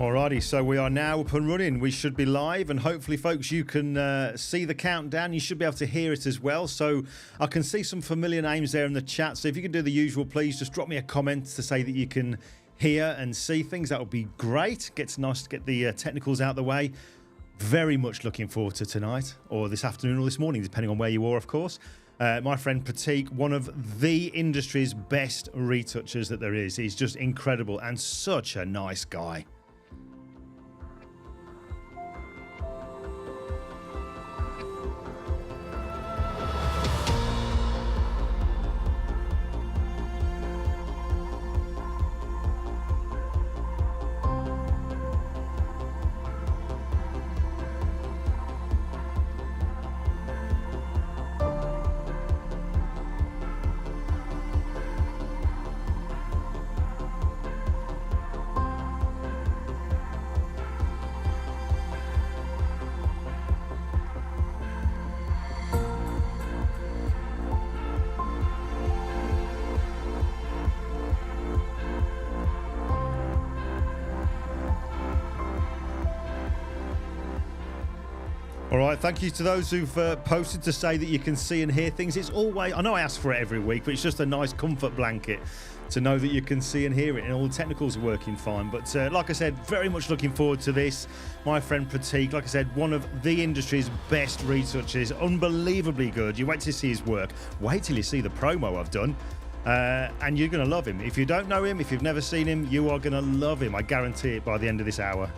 Alrighty, so we are now up and running. We should be live, and hopefully, folks, you can see the countdown. You should be able to hear it as well. So I can see some familiar names there in the chat. So if you can do the usual, please just drop me a comment to say that you can hear and see things. That would be great. It's nice to get the technicals out the way. Very much looking forward to tonight, or this afternoon, or this morning, depending on where you are, of course. My friend Pratik, one of the industry's best retouchers that there is. He's just incredible and such a nice guy. All right, thank you to those who've posted to say that you can see and hear things. It's always, I know I ask for it every week, but it's just a nice comfort blanket to know that you can see and hear it, and all the technicals are working fine. But like I said, very much looking forward to this. My friend Pratik, like I said, one of the industry's best retouchers, unbelievably good. You wait to see his work. Wait till you see the promo I've done. And you're going to love him. If you don't know him, if you've never seen him, you are going to love him. I guarantee it by the end of this hour.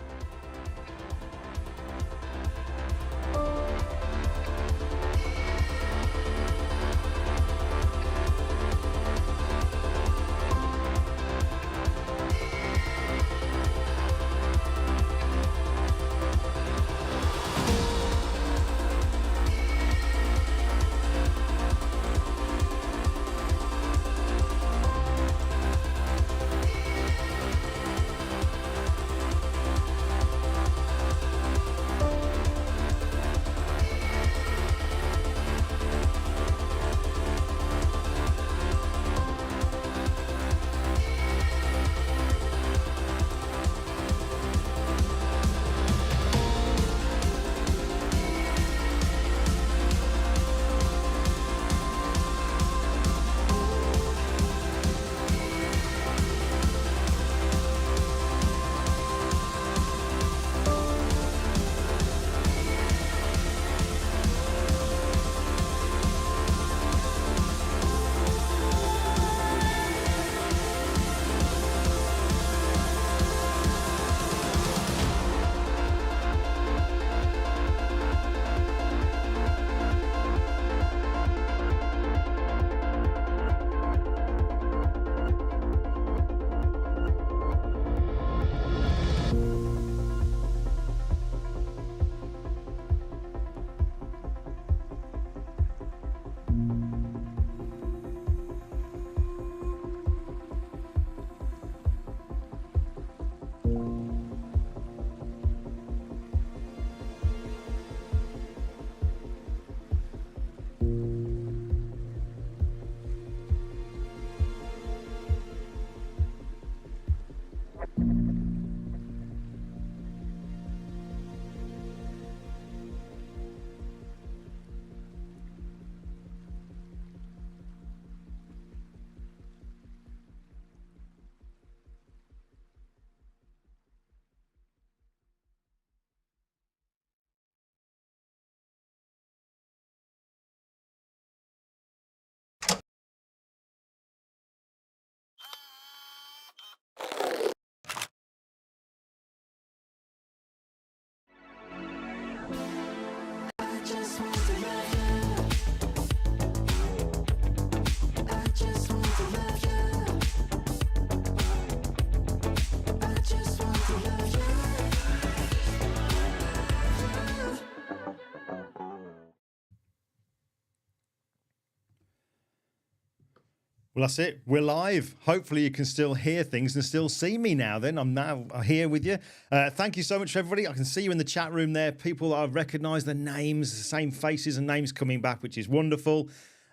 Well, that's it. We're live. Hopefully you can still hear things and still see me now then. I'm now here with you. Thank you so much, everybody. I can see you in the chat room there. People that I've recognised the names, the same faces and names coming back, which is wonderful.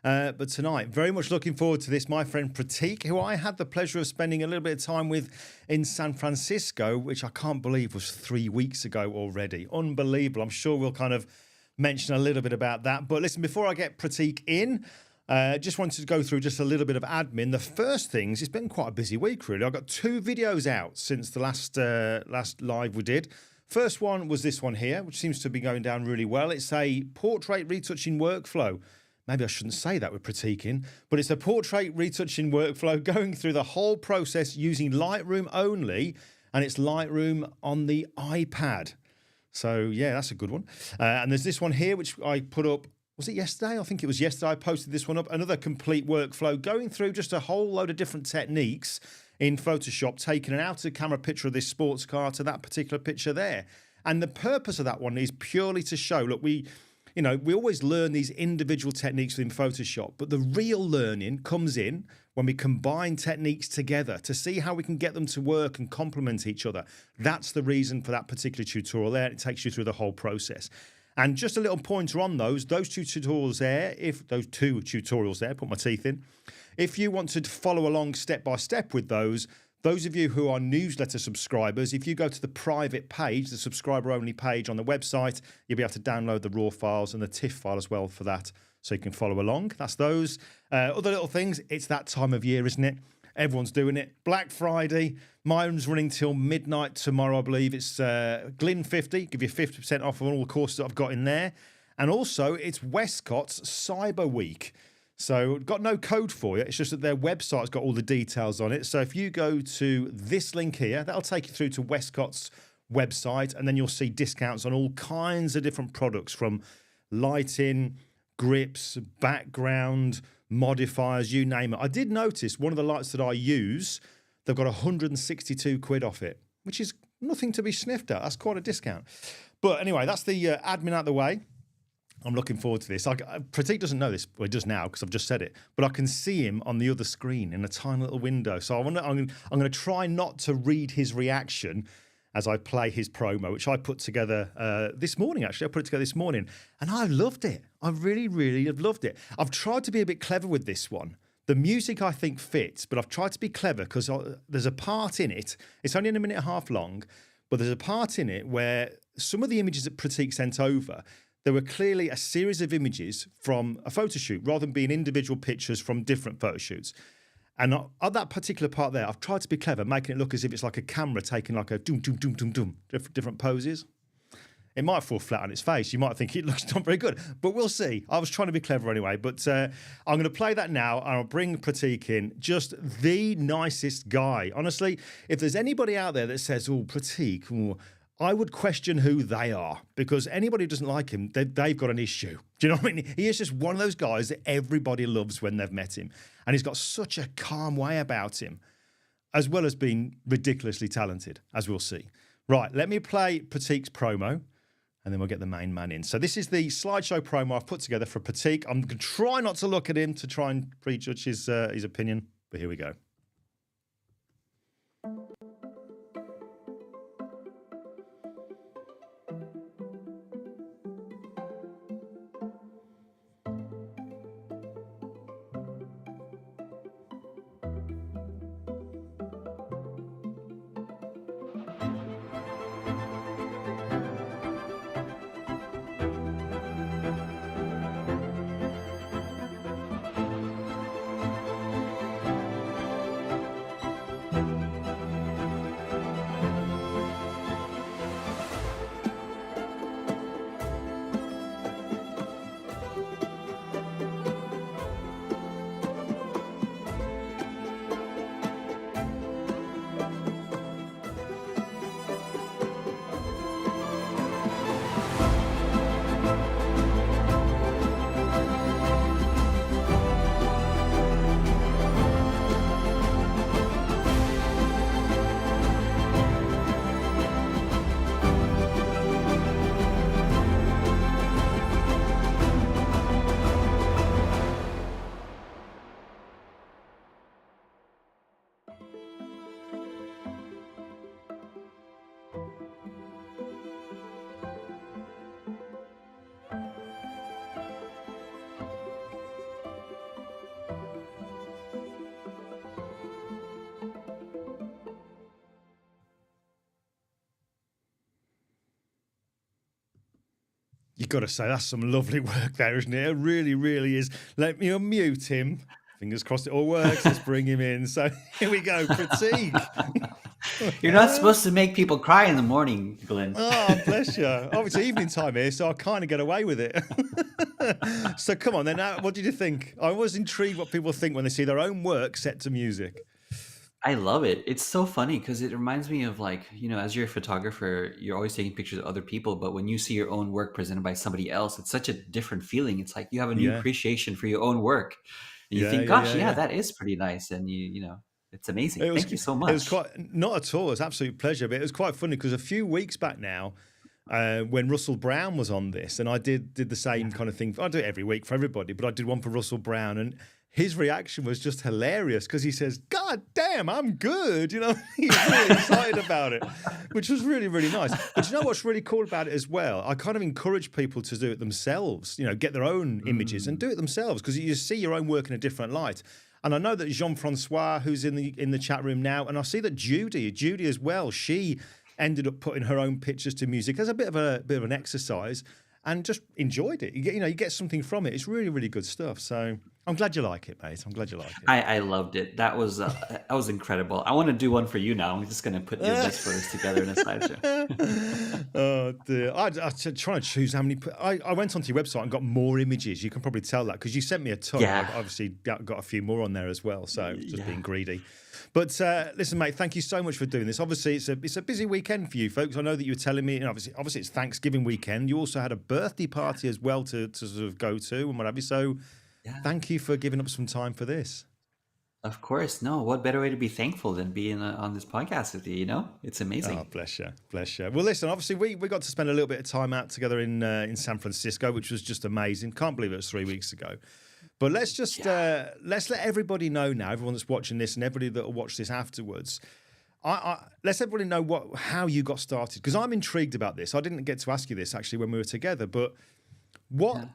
But tonight, very much looking forward to this. My friend Pratik, who I had the pleasure of spending a little bit of time with in San Francisco, which I can't believe was 3 weeks ago already. Unbelievable. I'm sure we'll kind of mention a little bit about that. But listen, before I get Pratik in, just wanted to go through just a little bit of admin. The first things, it's been quite a busy week, really. I got 2 videos out since the last live we did. First one was this one here, which seems to be going down really well. It's a portrait retouching workflow. Maybe I shouldn't say that with Pratik in, but it's a portrait retouching workflow going through the whole process using Lightroom only, and it's Lightroom on the iPad. So, yeah, that's a good one. And there's this one here, which I put up, was it yesterday? I think it was yesterday I posted this one up. Another complete workflow going through just a whole load of different techniques in Photoshop, taking an outer camera picture of this sports car to that particular picture there. And the purpose of that one is purely to show, look, we always learn these individual techniques within Photoshop, but the real learning comes in when we combine techniques together to see how we can get them to work and complement each other. That's the reason for that particular tutorial there. It takes you through the whole process. And just a little pointer on those two tutorials there, put my teeth in. If you want to follow along step by step with those of you who are newsletter subscribers, if you go to the private page, the subscriber only page on the website, you'll be able to download the raw files and the TIFF file as well for that, so you can follow along. That's those. Other little things, it's that time of year, isn't it? Everyone's doing it. Black Friday. Mine's running till midnight tomorrow, I believe. It's Glyn 50. Give you 50% off on all the courses that I've got in there. And also, it's Westcott's Cyber Week. So, got no code for you. It's just that their website's got all the details on it. So, if you go to this link here, that'll take you through to Westcott's website. And then you'll see discounts on all kinds of different products, from lighting, grips, background, modifiers, you name it. I did notice one of the lights that I use, they've got 162 quid off it, which is nothing to be sniffed at. That's quite a discount. But anyway, that's the admin out of the way. I'm looking forward to this. Pratik doesn't know this, well, he does now because I've just said it, but I can see him on the other screen in a tiny little window. So I'm going to try not to read his reaction as I play his promo, which I put together this morning, actually. I put it together this morning, and I loved it. I really, really have loved it. I've tried to be a bit clever with this one. The music, I think, fits, but I've tried to be clever because there's a part in it. It's only a minute and a half long, but there's a part in it where some of the images that Pratik sent over, there were clearly a series of images from a photo shoot rather than being individual pictures from different photo shoots. And on that particular part there, I've tried to be clever, making it look as if it's like a camera taking like a doom, doom, doom, doom, doom, different poses. It might fall flat on its face. You might think it looks not very good, but we'll see. I was trying to be clever anyway, but I'm going to play that now, and I'll bring Pratik in. Just the nicest guy. Honestly, if there's anybody out there that says, oh, Pratik, oh, I would question who they are, because anybody who doesn't like him, they've got an issue. Do you know what I mean? He is just one of those guys that everybody loves when they've met him. And he's got such a calm way about him, as well as being ridiculously talented, as we'll see. Right, let me play Pratik's promo, and then we'll get the main man in. So this is the slideshow promo I've put together for Pratik. I'm going to try not to look at him to try and prejudge his opinion, but here we go. You got to say that's some lovely work there, isn't it? It really, really is. Let me unmute him. Fingers crossed it all works. Let's bring him in. So here we go, Pratik. You're not supposed to make people cry in the morning, Glenn. Oh, bless you. Oh, it's evening time here, so I kind of get away with it. So come on then. What did you think? I was intrigued what people think when they see their own work set to music. I love it. It's so funny because it reminds me of like, as you're a photographer, you're always taking pictures of other people, but when you see your own work presented by somebody else, it's such a different feeling. It's like you have a new Yeah. appreciation for your own work. And you Yeah, think, yeah, gosh, yeah, yeah. that is pretty nice. And it's amazing. It was, Thank you so it was much. quite, not at all. It was an absolute pleasure, but it was quite funny because a few weeks back now, when Russell Brown was on this, and I did the same kind of thing. I do it every week for everybody, but I did one for Russell Brown, and his reaction was just hilarious because he says, "God damn, I'm good." He was really excited about it, which was really, really nice. But you know what's really cool about it as well? I kind of encourage people to do it themselves, get their own images and do it themselves because you see your own work in a different light. And I know that Jean-Francois, who's in the chat room now, and I see that Judy as well, she ended up putting her own pictures to music as a bit of an exercise and just enjoyed it. You get something from it. It's really, really good stuff. So I'm glad you like it, mate. I'm glad you like it. I loved it. That was incredible. I want to do one for you now. I'm just going to put your best photos together in a slideshow. Oh dear! I trying to choose how many. I went onto your website and got more images. You can probably tell that because you sent me a ton. Yeah. I obviously got a few more on there as well. So just being greedy. But listen, mate, thank you so much for doing this. Obviously, it's a busy weekend for you folks. I know that you were telling me, and obviously it's Thanksgiving weekend. You also had a birthday party as well to sort of go to and what have you. So thank you for giving up some time for this. Of course. No, what better way to be thankful than being on this podcast with you, It's amazing. Oh, bless you. Bless you. Well, listen, obviously we got to spend a little bit of time out together in San Francisco, which was just amazing. Can't believe it was 3 weeks ago. But let's just let's let everybody know now, everyone that's watching this and everybody that will watch this afterwards. Let's everybody know how you got started, because I'm intrigued about this. I didn't get to ask you this actually when we were together, but what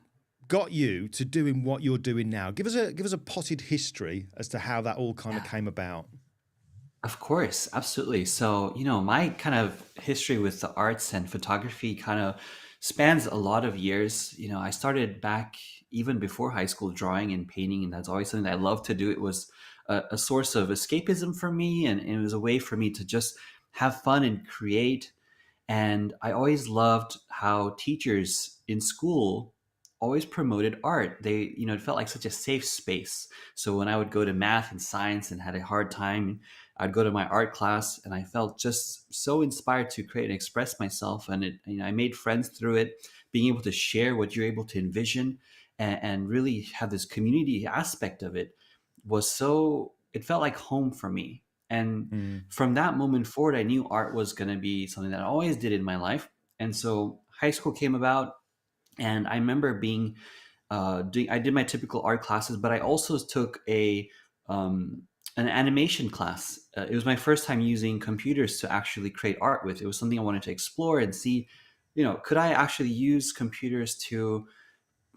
got you to doing what you're doing now? Give us a potted history as to how that all kind of came about. Of course, absolutely. So, my kind of history with the arts and photography kind of spans a lot of years. I started back even before high school drawing and painting, and that's always something that I loved to do. It was a source of escapism for me, and it was a way for me to just have fun and create. And I always loved how teachers in school always promoted art. They, it felt like such a safe space. So when I would go to math and science and had a hard time, I'd go to my art class and I felt just so inspired to create and express myself. And I made friends through it, being able to share what you're able to envision and really have this community aspect of it it felt like home for me. And from that moment forward, I knew art was going to be something that I always did in my life. And so high school came about, and I remember I did my typical art classes, but I also took an animation class. It was my first time using computers to actually create art with. It was something I wanted to explore and see, could I actually use computers to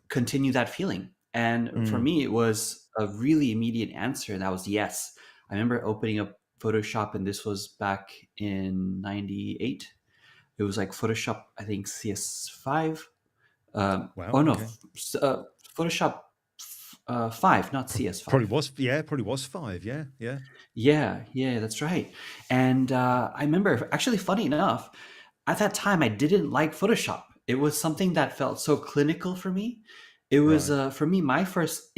continue that feeling? And for me, it was a really immediate answer. And that was yes. I remember opening up Photoshop, and this was back in 98. It was like Photoshop, I think CS5. Wow. Photoshop 5, not CS5. Probably was 5. Yeah, that's right. And I remember, actually, funny enough, at that time, I didn't like Photoshop. It was something that felt so clinical for me. It was, for me, my first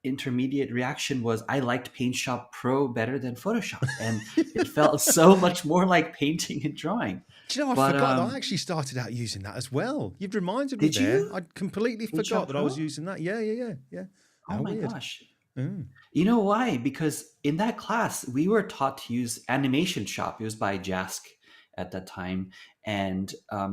intermediate reaction was I liked PaintShop Pro better than Photoshop. And it felt so much more like painting and drawing. Do you know, I forgot that I actually started out using that as well. You've reminded me there. I completely forgot that I was using that. Yeah. Oh my gosh. You know why? Because in that class, we were taught to use Animation Shop. It was by Jask at that time. And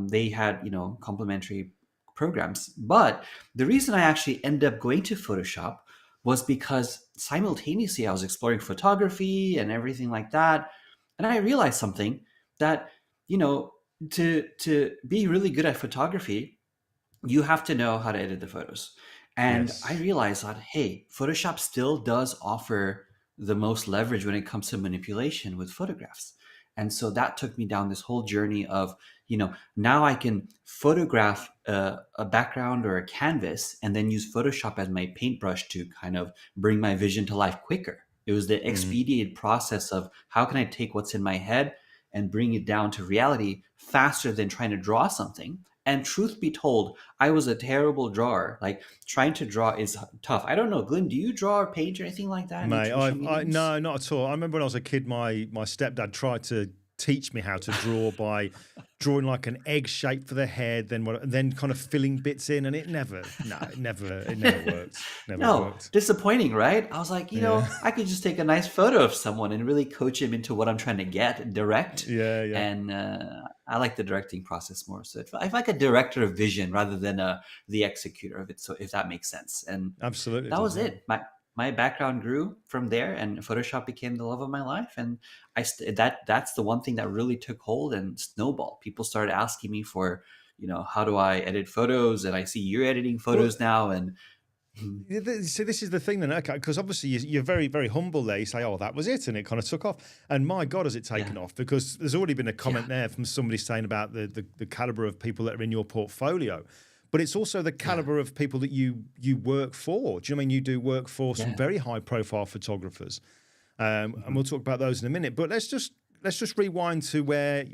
they had, complementary programs. But the reason I actually ended up going to Photoshop was because simultaneously I was exploring photography and everything like that. And I realized something that, to be really good at photography, you have to know how to edit the photos. And I realized that, hey, Photoshop still does offer the most leverage when it comes to manipulation with photographs. And so that took me down this whole journey of now I can photograph a background or a canvas and then use Photoshop as my paintbrush to kind of bring my vision to life quicker. It was the Mm. expedited process of how can I take what's in my head and bring it down to reality faster than trying to draw something. And truth be told, I was a terrible drawer. Like, trying to draw is tough. I don't know, Glenn, do you draw or paint or anything like that in your Mate, traditional mediums? no, not at all. I remember when I was a kid, my stepdad tried to teach me how to draw by drawing like an egg shape for the head, then kind of filling bits in, and it never worked. Never No, worked. disappointing, right? I was like, Yeah, I could just take a nice photo of someone and really coach him into what I'm trying to get, direct. yeah, yeah. And I like the directing process more. So I like a director of vision rather than the executor of it. So if that makes sense. And Absolutely that does. was Yeah. it. My background grew from there, and Photoshop became the love of my life. And that's the one thing that really took hold and snowballed. People started asking me for, how do I edit photos? And I see you're editing Well, photos now, and so this is the thing then, okay? Because obviously you're very, very humble there. You say, "Oh, that was it," and it kind of took off. And my God, has it taken yeah, off? Because there's already been a yeah, comment there from somebody saying about the caliber of people that are in your portfolio, but it's also the yeah, caliber of people that you work for. Do you know what I mean? You do work for some yeah. very high profile photographers, and Mhm. we'll talk about those in a minute. But let's just rewind to where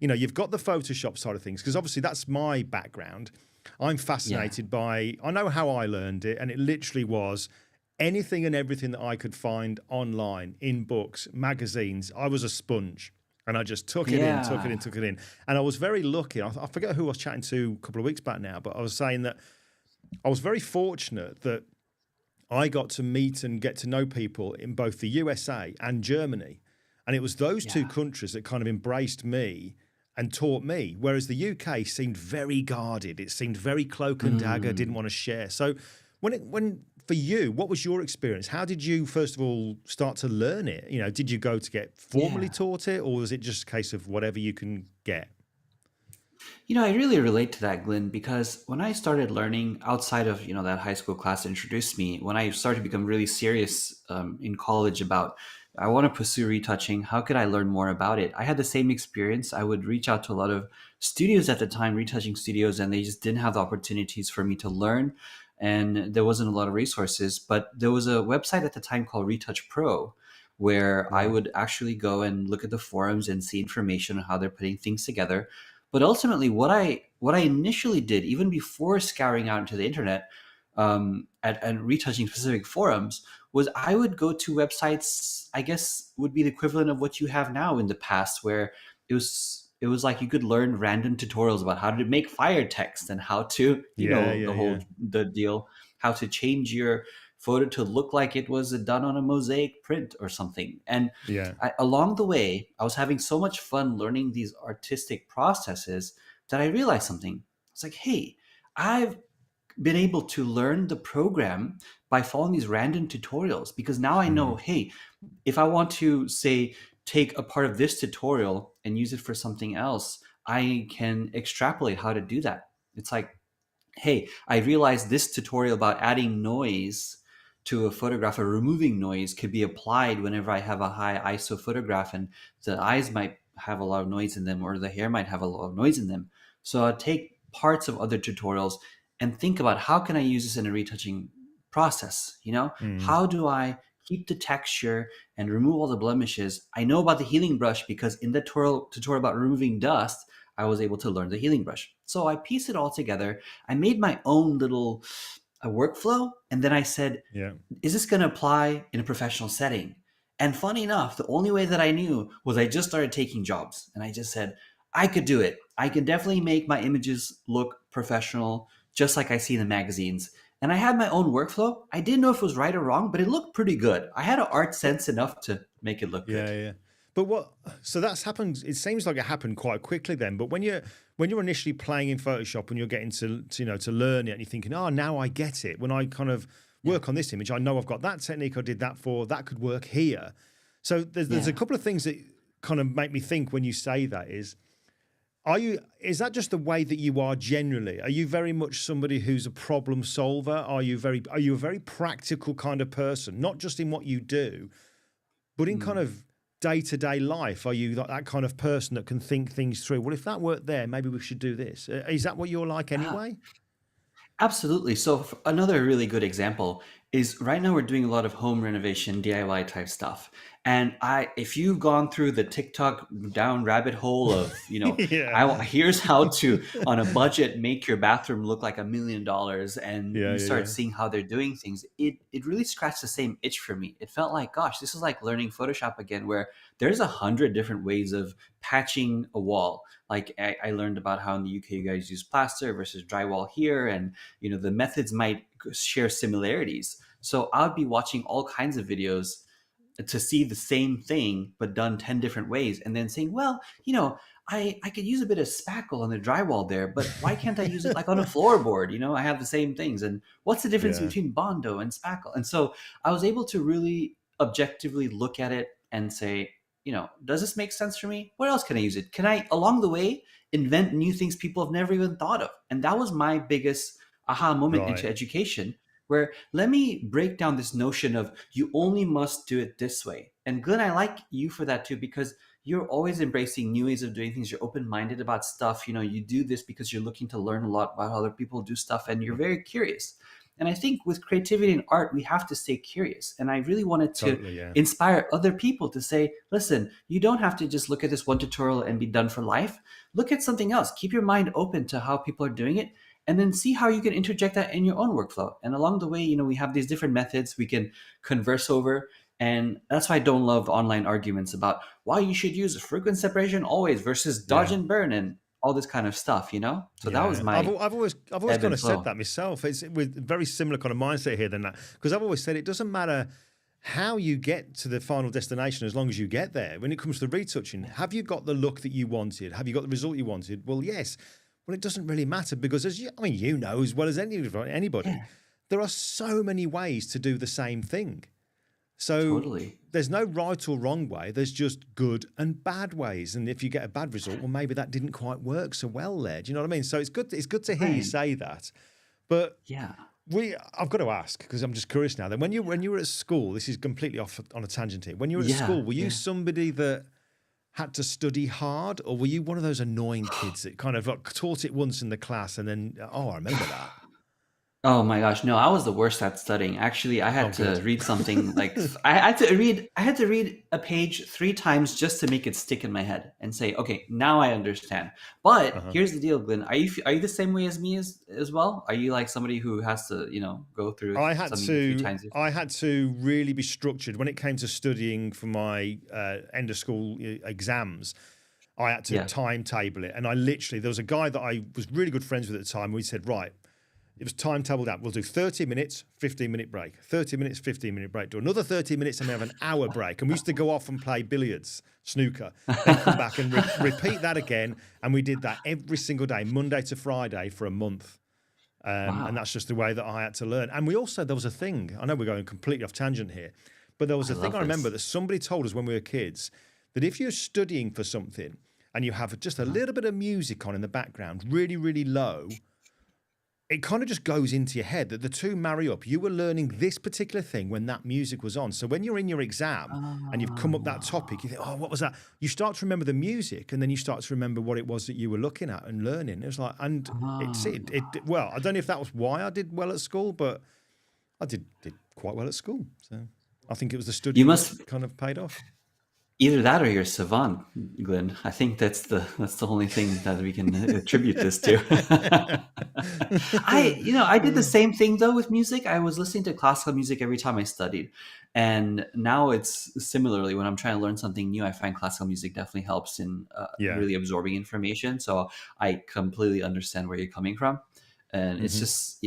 you've got the Photoshop side of things, because obviously that's my background. I'm Yeah. fascinated I know how I learned it, and it literally was anything and everything that I could find online, in books, magazines. I was a sponge, and I just took it in, took it in, Yeah. took it in. And I was very lucky. I forget who I was chatting to a couple of weeks back now, but I was saying that I was very fortunate that I got to meet and get to know people in both the USA and Germany. And it was those two Yeah. countries that kind of embraced me and taught me, whereas the UK seemed very guarded. It seemed very cloak and dagger, didn't Mm. want to share. So when for you, what was your experience? How did you first of all start to learn it? Did you go to get formally Yeah. taught it, or was it just a case of whatever you can get? I really relate to that, Glenn, because when I started learning outside of, that high school class that introduced me, when I started to become really serious in college about, I want to pursue retouching, how could I learn more about it? I had the same experience. I would reach out to a lot of studios at the time, retouching studios, and they just didn't have the opportunities for me to learn. And there wasn't a lot of resources, but there was a website at the time called Retouch Pro, where I Right. would actually go and look at the forums and see information on how they're putting things together. But ultimately, what I initially did, even before scouring out into the internet and retouching specific forums, was I would go to websites. I guess would be the equivalent of what you have now in the past, where it was like you could learn random tutorials about how to make fire text and how to, Yeah, the yeah, yeah, whole the deal, how to change your photo to look like it was done on a mosaic print or something. And yeah. along the way, I was having so much fun learning these artistic processes that I realized something. It's like, hey, I've been able to learn the program by following these random tutorials, because now I know, Mhm. hey, if I want to, say, take a part of this tutorial and use it for something else, I can extrapolate how to do that. It's like, hey, I realized this tutorial about adding noise to a photograph or removing noise could be applied whenever I have a high ISO photograph and the eyes might have a lot of noise in them or the hair might have a lot of noise in them. So I'll take parts of other tutorials and think about how can I use this in a retouching process? Mm. How do I keep the texture and remove all the blemishes? I know about the healing brush because in the tutorial about removing dust, I was able to learn the healing brush. So I pieced it all together. I made my own little workflow, and then I said, Yeah. is this going to apply in a professional setting? And funny enough, the only way that I knew was I just started taking jobs, and I just said, I could do it. I can definitely make my images look professional, just like I see in the magazines. And I had my own workflow. I didn't know if it was right or wrong, but it looked pretty good. I had an art sense enough to make it look Yeah, good. yeah. But so that's happened. It seems like it happened quite quickly then. But when you're initially playing in Photoshop and you're getting to learn it, and you're thinking, oh, now I get it. When I kind of Yeah. work on this image, I know I've got that technique. I did that for that could work here. So there's a Yeah. couple of things that kind of make me think when you say that is that just the way that you are generally? Are you very much somebody who's a problem solver? Are you a very practical kind of person, not just in what you do, but in kind Mm. of day-to-day life? Are you like that kind of person that can think things through? Well, if that worked there, maybe we should do this. Is that what you're like Ah, anyway? absolutely. So another really good example is right now we're doing a lot of home renovation DIY type stuff. And if you've gone through the TikTok down rabbit hole of, Yeah. here's how to on a budget make your bathroom look like $1 million, and Yeah, you yeah, start yeah. seeing how they're doing things, it really scratched the same itch for me. It felt like, gosh, this is like learning Photoshop again, where there's 100 different ways of patching a wall. Like I learned about how in the UK you guys use plaster versus drywall here, and the methods might share similarities. So I would be watching all kinds of videos to see the same thing but done 10 different ways, and then saying, well, I could use a bit of spackle on the drywall there, but why can't I use it like on a floorboard? I have the same things, and what's the difference Yeah. between Bondo and spackle? And so I was able to really objectively look at it and say, does this make sense for me? What else can I use it? Can I, along the way, invent new things people have never even thought of? And that was my biggest aha moment into Right. education, where let me break down this notion of you only must do it this way. And Glenn, I like you for that too, because you're always embracing new ways of doing things. You're open-minded about stuff. You do this because you're looking to learn a lot about how other people do stuff, and you're very curious. And I think with creativity and art, we have to stay curious. And I really wanted to Totally, yeah. inspire other people to say, listen, you don't have to just look at this one tutorial and be done for life. Look at something else. Keep your mind open to how people are doing it, and then see how you can interject that in your own workflow. And along the way, we have these different methods we can converse over. And that's why I don't love online arguments about why you should use frequent separation always versus dodge Yeah. and burn and all this kind of stuff. So that was Yeah, my I've always ebb kind and of said flow. that myself. It's with very similar kind of mindset here than that, because I've always said it doesn't matter how you get to the final destination as long as you get there. When it comes to retouching, have you got the look that you wanted? Have you got the result you wanted? Well, yes. Well, it doesn't really matter, because you know as well as anybody, Yeah, there are so many ways to do the same thing. So totally. there's no right or wrong way. There's just good and bad ways. And if you get a bad result, well, maybe that didn't quite work so well there. Do you know what I mean? So it's good. It's good to hear you Right. say that. But Yeah. I've got to ask, because I'm just curious now. Then when you were at school, this is completely off on a tangent here. When you were at Yeah. school, were you Yeah. somebody that had to study hard, or were you one of those annoying kids that kind of like taught it once in the class and then I remember that. Oh my gosh, no, I was the worst at studying. Actually, I Oh, had to good. read something like I had to read a page 3 times just to make it stick in my head and say, okay, now I understand. But Uh-huh. here's the deal, Glenn. Are you the same way as me as well? Are you like somebody who has to, go through something a few times? I had to really be structured when it came to studying for my end of school exams. I had to Yeah. timetable it, and I literally, there was a guy that I was really good friends with at the time. We said, right, it was timetabled out. We'll do 30 minutes, 15-minute break, 30 minutes, 15-minute break, do another 30 minutes, and we have an hour break. And we used to go off and play billiards, snooker, then come back and repeat that again. And we did that every single day, Monday to Friday, for a month. And Wow. that's just the way that I had to learn. And there was a thing, I know we're going completely off tangent here, but there was I a thing love I remember this. that somebody told us when we were kids, that if you're studying for something and you have just a Uh-huh. little bit of music on in the background, really, really low, it kind of just goes into your head that the two marry up. You were learning this particular thing when that music was on. So when you're in your exam and you've come up that topic, you think, oh, what was that? You start to remember the music, and then you start to remember what it was that you were looking at and learning. It was like, and well, I don't know if that was why I did well at school, but I did quite well at school. So I think it was the You studying that must kind of paid off. Either that or you're savant, Glenn. I think that's the only thing that we can attribute this to. I did the same thing though with music. I was listening to classical music every time I studied. And now it's similarly when I'm trying to learn something new, I find classical music definitely helps in Yeah. really absorbing information. So I completely understand where you're coming from. And it's Hmm. just,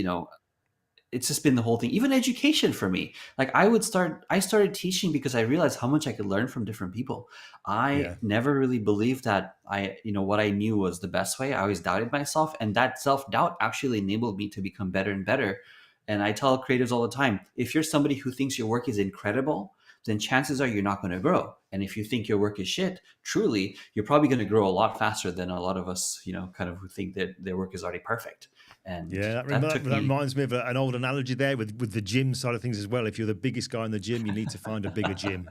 it's just been the whole thing. Even education for me, like I started teaching because I realized how much I could learn from different people. I Yeah. never really believed that what I knew was the best way. I always doubted myself, and that self-doubt actually enabled me to become better and better. And I tell creatives all the time, if you're somebody who thinks your work is incredible, then chances are you're not going to grow. And if you think your work is shit, truly, you're probably going to grow a lot faster than a lot of us, kind of who think that their work is already perfect. And Yeah, that that took me. reminds me of an old analogy there with the gym side of things as well. If you're the biggest guy in the gym, you need to find a bigger gym.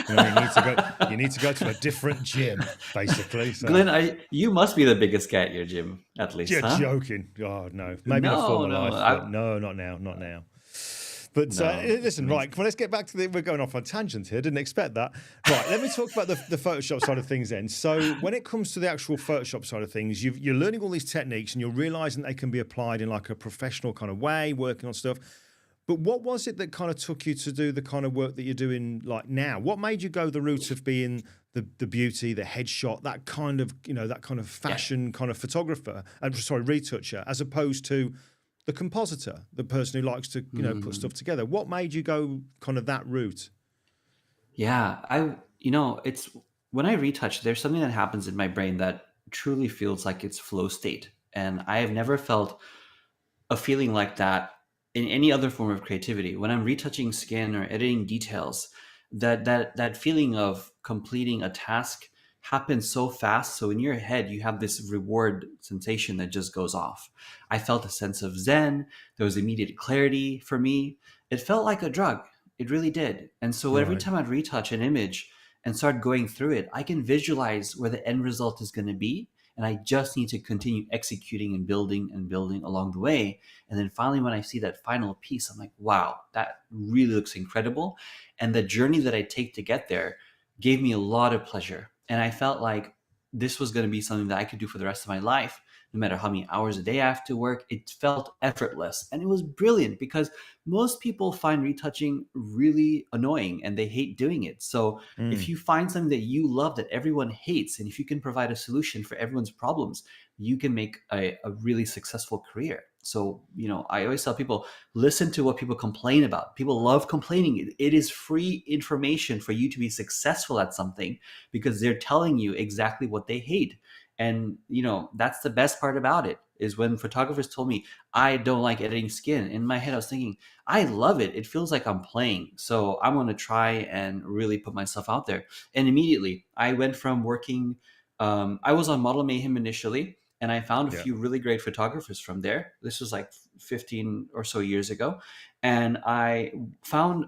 You need to go to a different gym, basically. So Glenn, you must be the biggest guy at your gym, at least, you're huh? joking. Oh no, maybe in a No, former no. life, but no, not now, not now. But No, it's listen, right, amazing. well, let's get back to we're going off on tangent here. Didn't expect that. Right, let me talk about the Photoshop side of things then. So when it comes to the actual Photoshop side of things, you're learning all these techniques and you're realizing they can be applied in like a professional kind of way, working on stuff. But what was it that kind of took you to do the kind of work that you're doing like now? What made you go the route of being the beauty, the headshot, that kind of, that kind of Yeah. fashion kind of photographer, retoucher, as opposed to the compositor, the person who likes to, put Mm. stuff together? What made you go kind of that route? Yeah, it's when I retouch, there's something that happens in my brain that truly feels like it's flow state. And I have never felt a feeling like that in any other form of creativity. When I'm retouching skin or editing details, that feeling of completing a task happens so fast. So in your head, you have this reward sensation that just goes off. I felt a sense of zen. There was immediate clarity for me. It felt like a drug. It really did. And so every Right. time I'd retouch an image and start going through it, I can visualize where the end result is going to be. And I just need to continue executing and building along the way. And then finally, when I see that final piece, I'm like, wow, that really looks incredible. And the journey that I take to get there gave me a lot of pleasure. And I felt like this was going to be something that I could do for the rest of my life, no matter how many hours a day I have to work. It felt effortless. And it was brilliant because most people find retouching really annoying and they hate doing it. So if Mm. you find something that you love that everyone hates, and if you can provide a solution for everyone's problems, you can make a really successful career. So, I always tell people, listen to what people complain about. People love complaining. It is free information for you to be successful at something because they're telling you exactly what they hate. And, that's the best part about it is when photographers told me, I don't like editing skin. In my head, I was thinking, I love it. It feels like I'm playing. So I'm going to try and really put myself out there. And immediately I went from working, I was on Model Mayhem initially, and I found a Yeah. few really great photographers from there. This was like 15 or so years ago. And I found,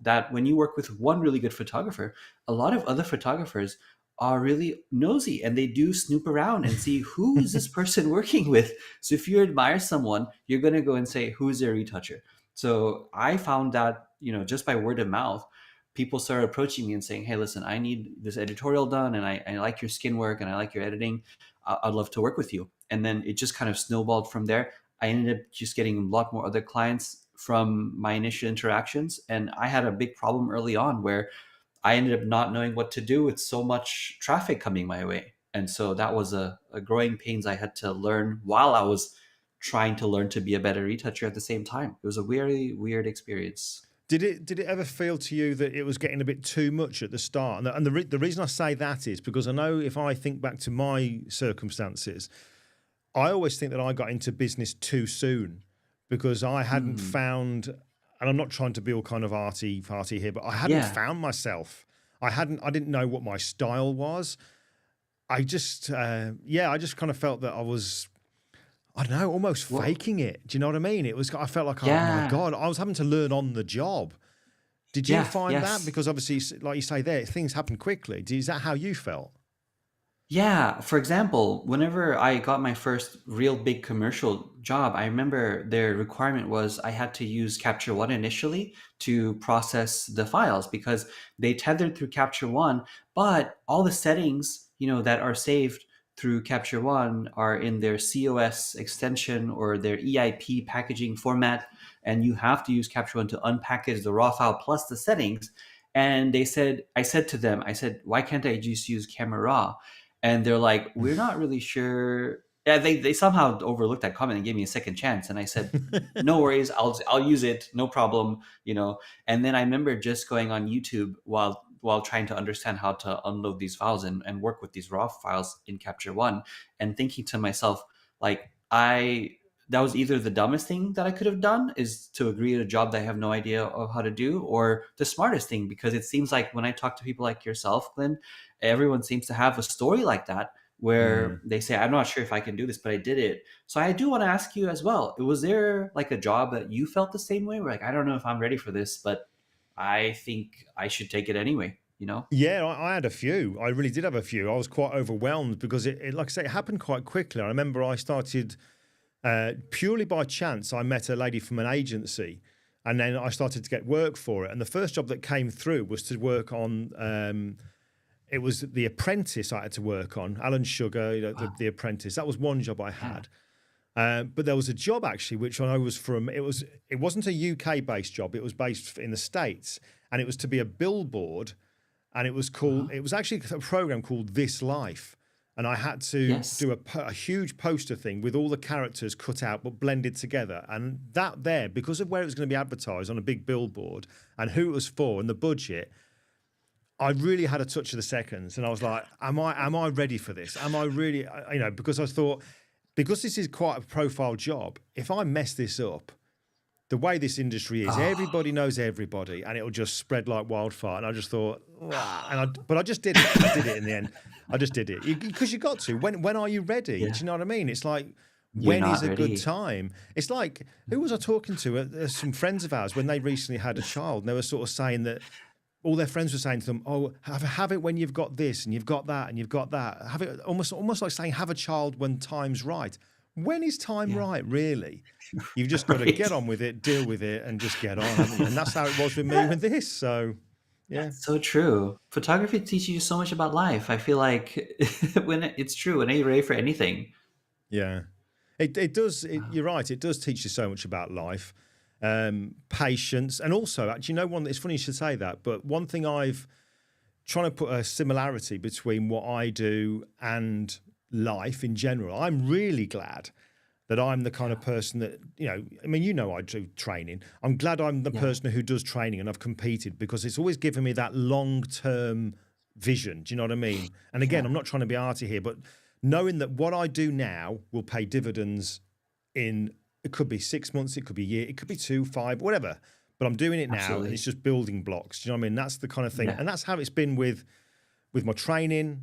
that when you work with one really good photographer, a lot of other photographers are really nosy and they do snoop around and see who is this person working with. So if you admire someone, you're going to go and say, who's their retoucher? So I found that, just by word of mouth, people started approaching me and saying, hey, listen, I need this editorial done and I like your skin work and I like your editing. I'd love to work with you. And then it just kind of snowballed from there. I ended up just getting a lot more other clients from my initial interactions. And I had a big problem early on where I ended up not knowing what to do with so much traffic coming my way. And so that was a growing pains I had to learn while I was trying to learn to be a better retoucher at the same time. It was a very weird experience. Did it ever feel to you that it was getting a bit too much at the start? And the reason I say that is because I know if I think back to my circumstances, I always think that I got into business too soon because I hadn't Mm. found, and I'm not trying to be all kind of arty farty here, but I hadn't Yeah. found myself. I didn't know what my style was. I just kind of felt that I was, I don't know, almost Well, faking it. Do you know what I mean? I felt like, oh my yeah. God, I was having to learn on the job. Did you Yeah. find that? Yes. Because obviously, like you say there, things happen quickly. Is that how you felt? Yeah, for example, whenever I got my first real big commercial job, I remember their requirement was I had to use Capture One initially to process the files because they tethered through Capture One, but all the settings, that are saved through Capture One are in their COS extension or their EIP packaging format, and you have to use Capture One to unpackage the raw file plus the settings. And I said to them, why can't I just use Camera Raw? And they're like, we're not really sure. Yeah, they somehow overlooked that comment and gave me a second chance. And I said, no worries, I'll use it, no problem. And then I remember just going on YouTube while trying to understand how to unload these files and work with these raw files in Capture One, and thinking to myself, like, that was either the dumbest thing that I could have done is to agree at a job that I have no idea of how to do, or the smartest thing, because it seems like when I talk to people like yourself, Glenn, everyone seems to have a story like that where Mm. they say, I'm not sure if I can do this, but I did it. So I do want to ask you as well, was there like a job that you felt the same way? Where like, I don't know if I'm ready for this, but I think I should take it anyway. you know? Yeah, I had a few. I really did have a few. I was quite overwhelmed because like I say, it happened quite quickly. I remember I started purely by chance. I met a lady from an agency, and then I started to get work for it. And the first job that came through was to work on. It was The Apprentice I had to work on. Alan Sugar, the Apprentice. That was one job I had. But there was a job actually, which I know was from. It wasn't a UK based job. It was based in the States, and it was to be a billboard. And it was called. It was actually a program called This Life, and I had to Yes. do a huge poster thing with all the characters cut out but blended together. And that there, because of where it was going to be advertised on a big billboard and who it was for and the budget, I really had a touch of the seconds, and I was like, "Am I ready for this? Am I really?" Because I thought, because this is quite a profile job, if I mess this up. The way this industry is, everybody knows everybody, and it'll just spread like wildfire. And I just thought, but I just did it. I did it in the end. I just did it because you got to. When are you ready? Yeah. Do you know what I mean? It's like, You're when is not a good ready. time? It's like, who was I talking to? Some friends of ours when they recently had a child, and they were sort of saying that all their friends were saying to them, "Oh, have it when you've got this and you've got that and you've got that. Have it almost like saying, have a child when time's right." When is time right, really? You've just got to Right. get on with it, deal with it, and just get on, haven't you? And that's how it was with me with this. So, yeah. So true. Photography teaches you so much about life. I feel like it's true. Whenever you're ready for anything. Yeah. It does. You're right. It does teach you so much about life, patience, and also, actually, it's funny you should say that, but one thing I've trying to put a similarity between what I do and life in general. I'm really glad that I'm the kind of person that, I do training. I'm glad I'm the person who does training and I've competed, because it's always given me that long-term vision. Do you know what I mean? And again, I'm not trying to be arty here, but knowing that what I do now will pay dividends it could be 6 months, it could be a year, it could be 2, 5, whatever. But I'm doing it now. Absolutely. And it's just building blocks. Do you know what I mean? That's the kind of thing. Yeah. And that's how it's been with my training.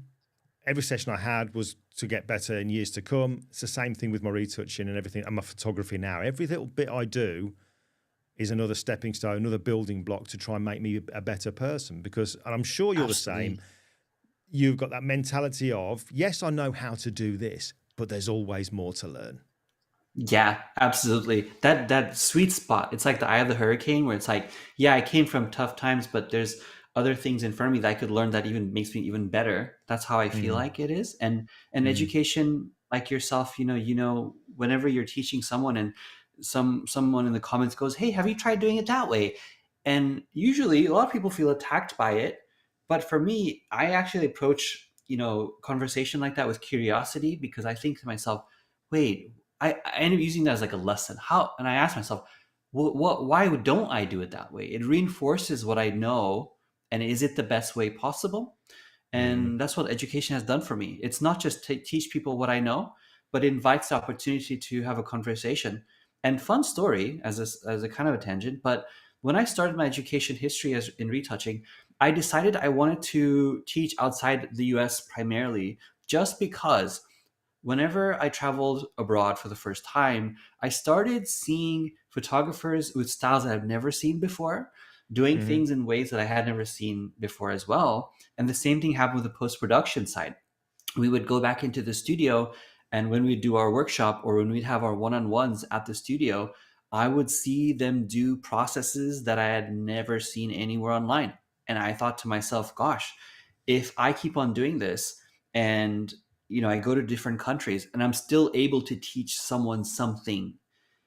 Every session I had was to get better in years to come. It's the same thing with my retouching and everything, and my photography now. Every little bit I do is another stepping stone, another building block to try and make me a better person. And I'm sure you're Absolutely. the same. You've got that mentality of, yes, I know how to do this, but there's always more to learn. Yeah, absolutely. That sweet spot. It's like the eye of the hurricane, where it's like, yeah, I came from tough times, but there's other things in front of me that I could learn that even makes me even better. That's how I feel like it is. And education, like yourself, whenever you're teaching someone and someone in the comments goes, "Hey, have you tried doing it that way?" And usually a lot of people feel attacked by it. But for me, I actually approach, conversation like that with curiosity, because I think to myself, wait, I end up using that as like a lesson. How? And I ask myself, why don't I do it that way? It reinforces what I know. And is it the best way possible? And that's what education has done for me. It's not just to teach people what I know, but it invites the opportunity to have a conversation. And fun story, as a kind of a tangent, but when I started my education history in retouching, I decided I wanted to teach outside the US primarily, just because whenever I traveled abroad for the first time, I started seeing photographers with styles that I've never seen before, doing things in ways that I had never seen before as well. And the same thing happened with the post-production side. We would go back into the studio, and when we'd do our workshop or when we'd have our one-on-ones at the studio, I would see them do processes that I had never seen anywhere online. And I thought to myself, gosh, if I keep on doing this and I go to different countries and I'm still able to teach someone something,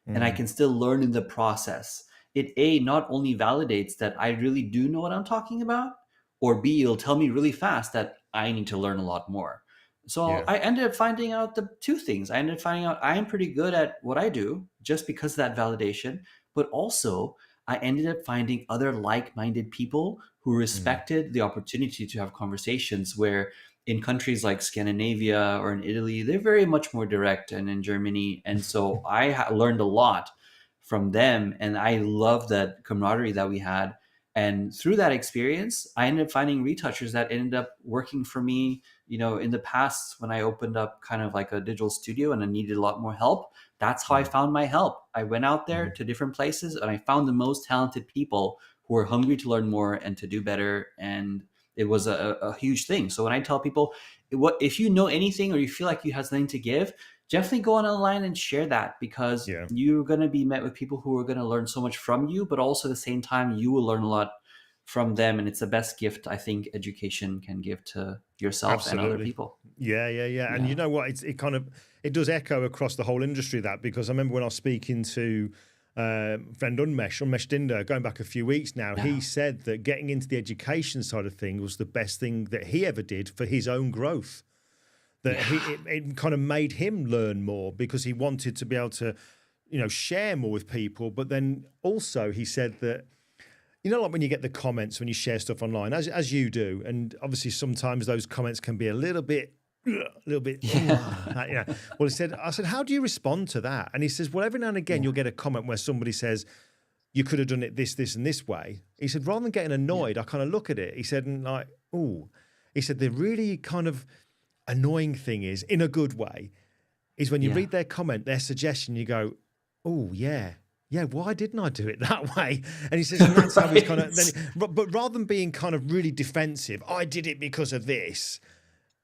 and I can still learn in the process, it not only validates that I really do know what I'm talking about, or B, it'll tell me really fast that I need to learn a lot more. So Yeah. I ended up finding out the two things. I ended up finding out I am pretty good at what I do just because of that validation, but also I ended up finding other like-minded people who respected the opportunity to have conversations, where in countries like Scandinavia or in Italy, they're very much more direct, and in Germany. And so I learned a lot from them, and I love that camaraderie that we had. And through that experience, I ended up finding retouchers that ended up working for me. In the past, when I opened up kind of like a digital studio and I needed a lot more help, that's how I found my help. I went out there to different places and I found the most talented people who were hungry to learn more and to do better. And it was a huge thing. So when I tell people, if you know anything or you feel like you have something to give, definitely go on online and share that, because Yeah, you're going to be met with people who are going to learn so much from you, but also at the same time, you will learn a lot from them. And it's the best gift I think education can give to yourself and other absolutely. people. Yeah. And you Yeah. know what? It does echo across the whole industry, that, because I remember when I was speaking to friend Unmesh Dinder, going back a few weeks now, Yeah. he said that getting into the education side of things was the best thing that he ever did for his own growth. That it kind of made him learn more, because he wanted to be able to, share more with people. But then also he said that, like when you get the comments when you share stuff online, as you do, and obviously sometimes those comments can be a little bit. Yeah. Well, I said, how do you respond to that? And he says, well, every now and again you'll get a comment where somebody says, you could have done it this, and this way. He said, rather than getting annoyed, I kind of look at it. He said, and like, oh, he said, the really kind of annoying thing is, in a good way, is when you read their comment, their suggestion, you go, oh, yeah, why didn't I do it that way? And he says, and that's how he's kind of, but rather than being kind of really defensive, I did it because of this,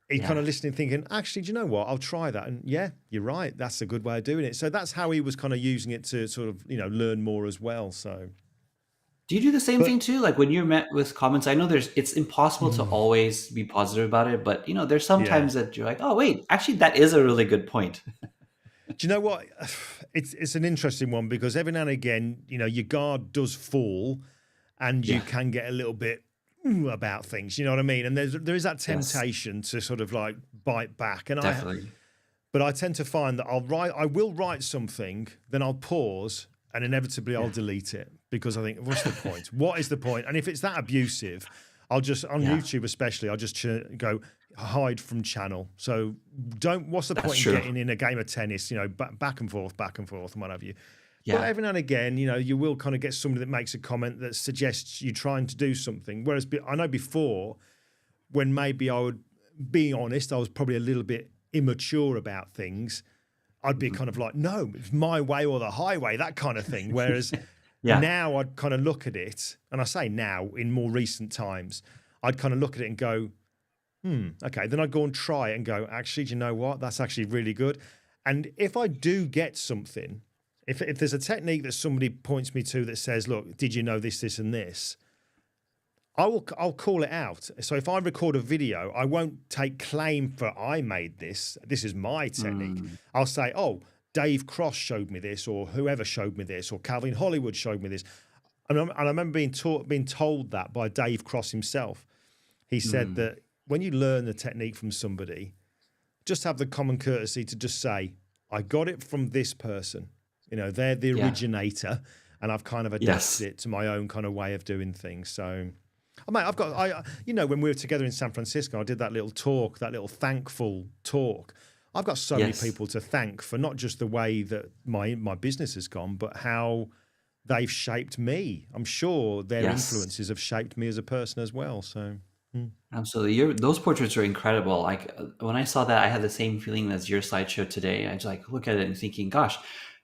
he's kind of listening, thinking, actually, do you know what? I'll try that. And yeah, you're right. That's a good way of doing it. So that's how he was kind of using it to sort of, learn more as well. So. Do you do the same thing too? Like when you're met with comments, I know it's impossible to always be positive about it, but there's Yeah. sometimes that you're like, oh wait, actually that is a really good point. Do you know what? It's an interesting one, because every now and again, your guard does fall, and you can get a little bit about things. You know what I mean? And there is that temptation to sort of like bite back. And Definitely. but I tend to find that I will write something, then I'll pause, and inevitably I'll delete it, because I think, what's the point? What is the point? And if it's that abusive, I'll just, on YouTube especially, I'll just go hide from channel. So what's the That's point in true. getting in a game of tennis, back and forth and what have you. But Yeah. every now and again, you will kind of get somebody that makes a comment that suggests you trying to do something. Whereas I know before, when maybe I would be honest, I was probably a little bit immature about things. I'd be kind of like, no, it's my way or the highway, that kind of thing. Whereas now I'd kind of look at it, and I say now, in more recent times, I'd kind of look at it and go, okay. Then I'd go and try it and go, actually, do you know what? That's actually really good. And if I do get something, if there's a technique that somebody points me to that says, look, did you know this, this, and this? I'll call it out. So if I record a video, I won't take claim for I made this. This is my technique. I'll say, oh, Dave Cross showed me this, or whoever showed me this, or Calvin Hollywood showed me this. And I remember being told that by Dave Cross himself. He said that when you learn the technique from somebody, just have the common courtesy to just say, I got it from this person. They're the originator, and I've kind of adapted it to my own kind of way of doing things. So, when we were together in San Francisco, I did that little talk, that little thankful talk. I've got so many people to thank for not just the way that my business has gone, but how they've shaped me. I'm sure their influences have shaped me as a person as well. So. Absolutely. Those portraits are incredible. Like when I saw that, I had the same feeling as your slideshow today. I just like look at it and thinking, gosh,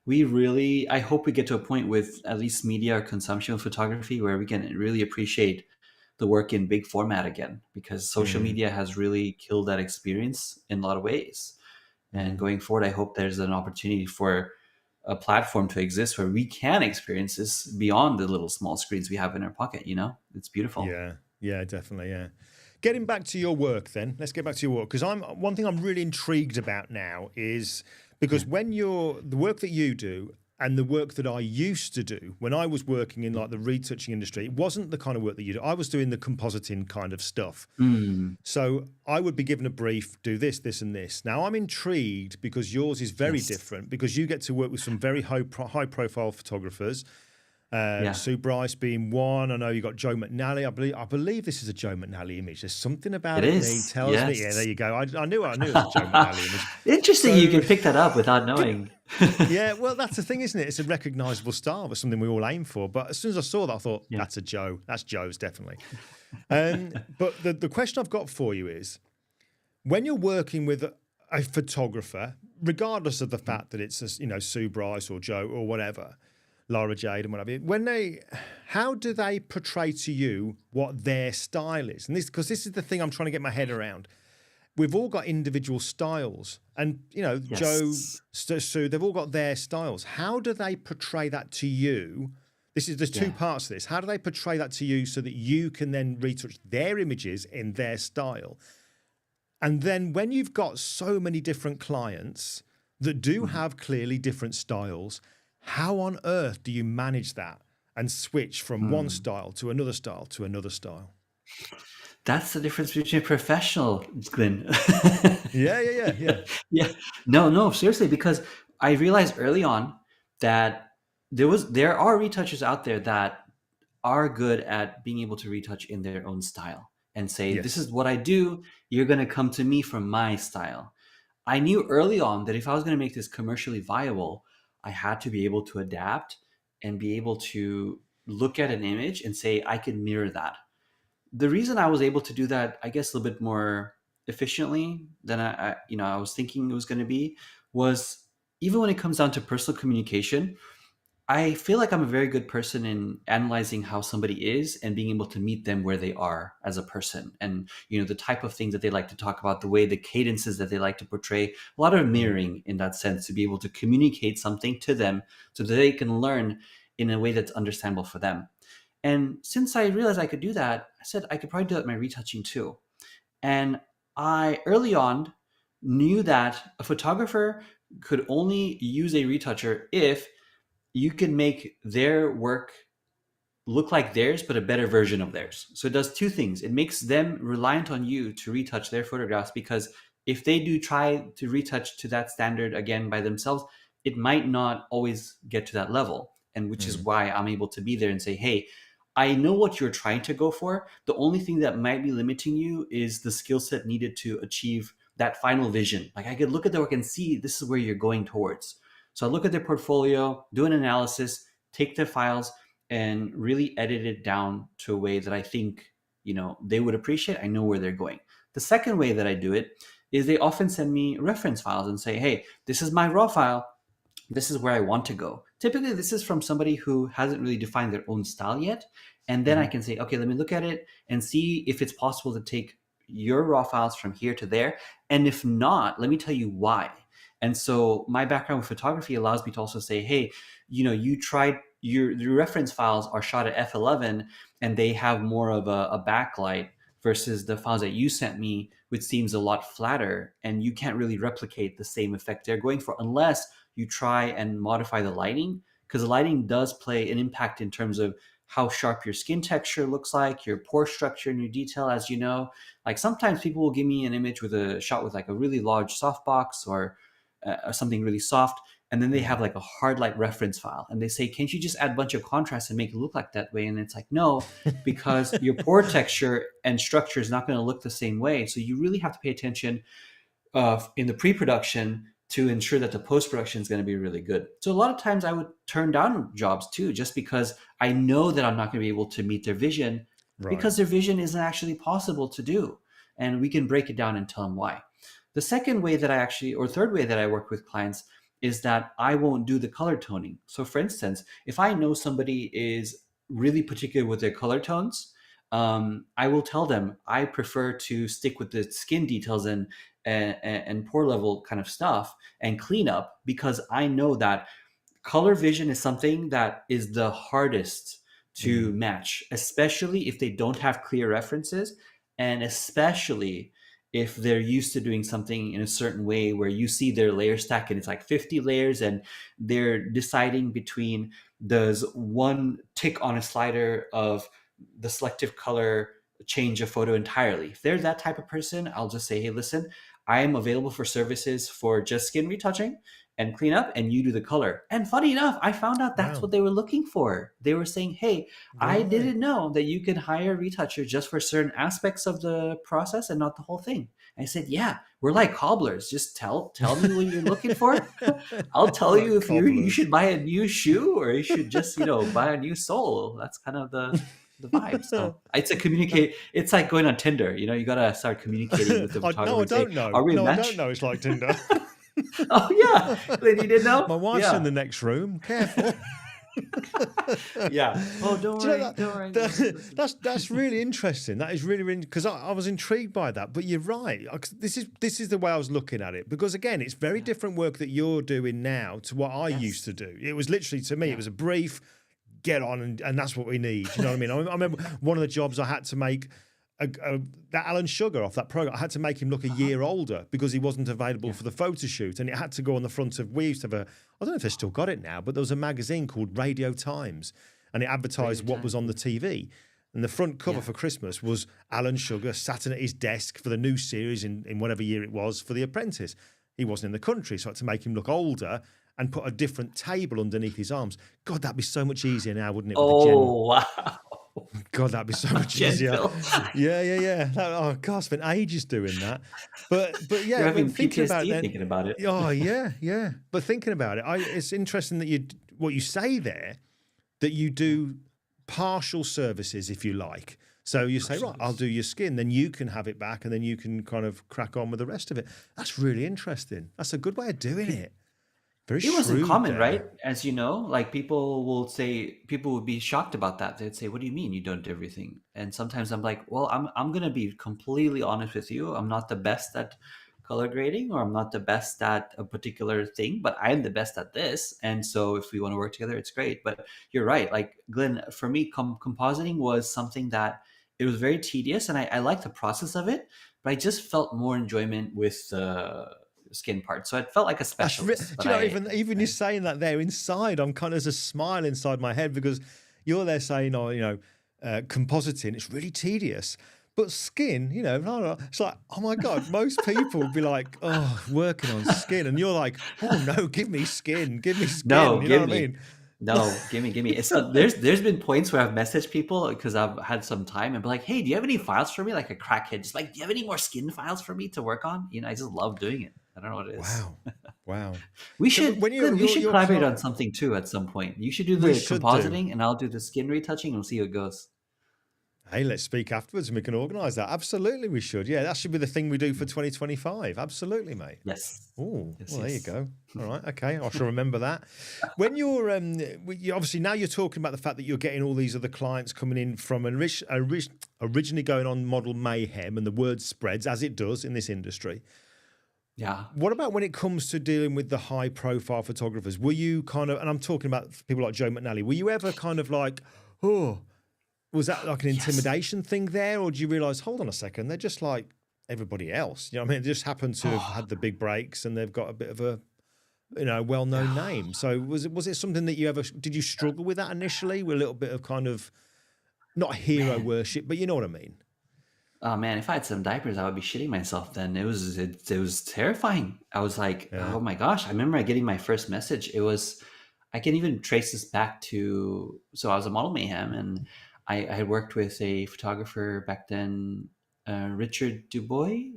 I hope we get to a point with at least media or consumption of photography where we can really appreciate the work in big format again, because social media has really killed that experience in a lot of ways. And going forward, I hope there's an opportunity for a platform to exist where we can experience this beyond the little small screens we have in our pocket. It's beautiful. Yeah, definitely. Yeah. Getting back to your work then, let's get back to your work. Because one thing I'm really intrigued about now is, because when the work that you do and the work that I used to do when I was working in like the retouching industry, it wasn't the kind of work that you do. I was doing the compositing kind of stuff. So I would be given a brief, do this, this, and this. Now I'm intrigued because yours is very different, because you get to work with some very high profile photographers. Sue Bryce being one. I know you got Joe McNally. I believe this is a Joe McNally image. There's something about it. He tells me. Yeah, there you go. I knew it was a Joe McNally image. Interesting. You can pick that up without knowing. Yeah, well, that's the thing, isn't it? It's a recognisable style. It's something we all aim for. But as soon as I saw that, I thought, that's a Joe. That's Joe's, definitely. But the question I've got for you is, when you're working with a photographer, regardless of the fact that it's Sue Bryce or Joe or whatever, Laura Jade and whatever. How do they portray to you what their style is? And because this is the thing I'm trying to get my head around. We've all got individual styles, and Joe, Yes. Sue, they've all got their styles. How do they portray that to you? There's two parts to this. How do they portray that to you so that you can then retouch their images in their style? And then when you've got so many different clients that do have clearly different styles, how on earth do you manage that and switch from one style to another style to another style? That's the difference between a professional, Glenn. Yeah. Yeah. No, seriously, because I realized early on that there are retouchers out there that are good at being able to retouch in their own style and say, this is what I do. You're going to come to me from my style. I knew early on that if I was going to make this commercially viable, I had to be able to adapt and be able to look at an image and say, I can mirror that. The reason I was able to do that, I guess, a little bit more efficiently than I was thinking it was going to be, was even when it comes down to personal communication, I feel like I'm a very good person in analyzing how somebody is and being able to meet them where they are as a person. And, the type of things that they like to talk about, the way, the cadences that they like to portray, a lot of mirroring in that sense, to be able to communicate something to them so that they can learn in a way that's understandable for them. And since I realized I could do that, I said I could probably do that in my retouching too. And I early on knew that a photographer could only use a retoucher if you can make their work look like theirs, but a better version of theirs. So it does two things. It makes them reliant on you to retouch their photographs, because if they do try to retouch to that standard again by themselves, it might not always get to that level. And which is why I'm able to be there and say, hey, I know what you're trying to go for. The only thing that might be limiting you is the skill set needed to achieve that final vision. Like, I could look at their work and see this is where you're going towards. So I look at their portfolio, do an analysis, take their files, and really edit it down to a way that I think, they would appreciate. I know where they're going. The second way that I do it is they often send me reference files and say, hey, this is my raw file. This is where I want to go. Typically, this is from somebody who hasn't really defined their own style yet. And then I can say, okay, let me look at it and see if it's possible to take your raw files from here to there. And if not, let me tell you why. And so my background with photography allows me to also say, hey, you tried your reference files are shot at f11 and they have more of a backlight versus the files that you sent me, which seems a lot flatter, and you can't really replicate the same effect they're going for unless you try and modify the lighting, because the lighting does play an impact in terms of how sharp your skin texture looks like, your pore structure and your detail, as you know. Like, sometimes people will give me an image with a shot with like a really large softbox or something really soft, and then they have like a hard light reference file and they say, can't you just add a bunch of contrast and make it look like that way? And it's like, no, because your pore texture and structure is not going to look the same way. So you really have to pay attention in the pre-production to ensure that the post-production is going to be really good. So a lot of times I would turn down jobs too, just because I know that I'm not going to be able to meet their vision, because their vision isn't actually possible to do. And we can break it down and tell them why. The second way that third way that I work with clients is that I won't do the color toning. So for instance, if I know somebody is really particular with their color tones, I will tell them I prefer to stick with the skin details and pore level kind of stuff and clean up, because I know that color vision is something that is the hardest to match, especially if they don't have clear references, and especially if they're used to doing something in a certain way where you see their layer stack and it's like 50 layers and they're deciding between does one tick on a slider of the selective color change a photo entirely. If they're that type of person, I'll just say, hey, listen, I am available for services for just skin retouching and cleanup, and you do the color. And funny enough, I found out that's what they were looking for. They were saying, hey, I didn't know that you could hire a retoucher just for certain aspects of the process and not the whole thing. I said, yeah, we're like cobblers. Just tell me what you're looking for. I'll tell you if you should buy a new shoe or you should just, buy a new sole. That's kind of the vibe. So it's like going on Tinder. You got to start communicating with the photographer. No, I don't know. I don't know. It's like Tinder. Oh, yeah. Then you didn't know? My wife's in the next room. Careful. Yeah. Oh, don't Do you know worry, don't worry. that's really interesting. That is really, really, because I was intrigued by that. But you're right. This is the way I was looking at it, because again, it's very Yeah. different work that you're doing now to what I used Yes. to do. It was literally, to me, it Yeah. was a brief, get on, and that's what we need. You know what I mean? I remember one of the jobs I had to make. That Alan Sugar off that program, I had to make him look a Uh-huh. year older because he wasn't available Yeah. for the photo shoot, and it had to go on the front of. We used to have I don't know if they still got it now, but there was a magazine called Radio Times, and it advertised Radio what was time. on the TV. And the front cover Yeah. for Christmas was Alan Sugar sat at his desk for the new series in whatever year it was for The Apprentice. He wasn't in the country, so I had to make him look older and put a different table underneath his arms. God, that'd be so much easier now, wouldn't it? With the Gen. Oh, wow. God, that'd be so much Gen easier. Bill. Yeah. Oh, God, I spent ages doing that. But You're yeah, having but thinking about it PTSD then. thinking about it. Oh, yeah. But thinking about it, it's interesting that what you say there, that you do partial services, if you like. So you say, right, I'll do your skin, then you can have it back, and then you can kind of crack on with the rest of it. That's really interesting. That's a good way of doing it. Very It wasn't shrewd common, there. right? As you know, like people would be shocked about that. They'd say, "What do you mean you don't do everything?" And sometimes I'm like, "Well, I'm gonna be completely honest with you. I'm not the best at color grading, or I'm not the best at a particular thing, but I'm the best at this. And so if we want to work together, it's great." But you're right. Like Glenn, for me, compositing was something that it was very tedious, and I liked the process of it, but I just felt more enjoyment with the skin part. So it felt like a specialist. Do you know, even you saying that there, inside, I'm kind of, there's a smile inside my head, because you're there saying, oh, compositing, it's really tedious. But skin, it's like, oh my God, most people would be like, oh, working on skin. And you're like, oh no, give me skin. No, You know give what I me. mean? No, give me. So there's been points where I've messaged people because I've had some time and be like, hey, do you have any files for me? Like a crackhead, just like, do you have any more skin files for me to work on? I just love doing it. I don't know what it is. Wow. We So should, when Glenn, we should collaborate you're on something too at some point. You should do we the should do. compositing and I'll do the skin retouching and we'll see how it goes. Hey, let's speak afterwards and we can organise that. Absolutely, we should. Yeah, that should be the thing we do for 2025. Absolutely, mate. Yes. Oh, Yes, well, there you yes. go. All right, okay, I shall remember that. When you're, obviously now you're talking about the fact that you're getting all these other clients coming in from originally going on Model Mayhem, and the word spreads, as it does in this industry. Yeah. What about when it comes to dealing with the high-profile photographers? Were you kind of, and I'm talking about people like Joe McNally, were you ever kind of like, oh, was that like an intimidation thing there? Or do you realise, hold on a second, they're just like everybody else? You know what I mean? They just happen to have had the big breaks and they've got a bit of a, well-known name. So was it something that did you struggle with that initially? With a little bit of kind of, not hero worship, but you know what I mean? Oh man, if I had some diapers, I would be shitting myself then. It was terrifying. I was like, Yeah. oh my gosh. I remember getting my first message. I can even trace this back to, so I was a Model Mayhem, and I had worked with a photographer back then, Richard Dubois,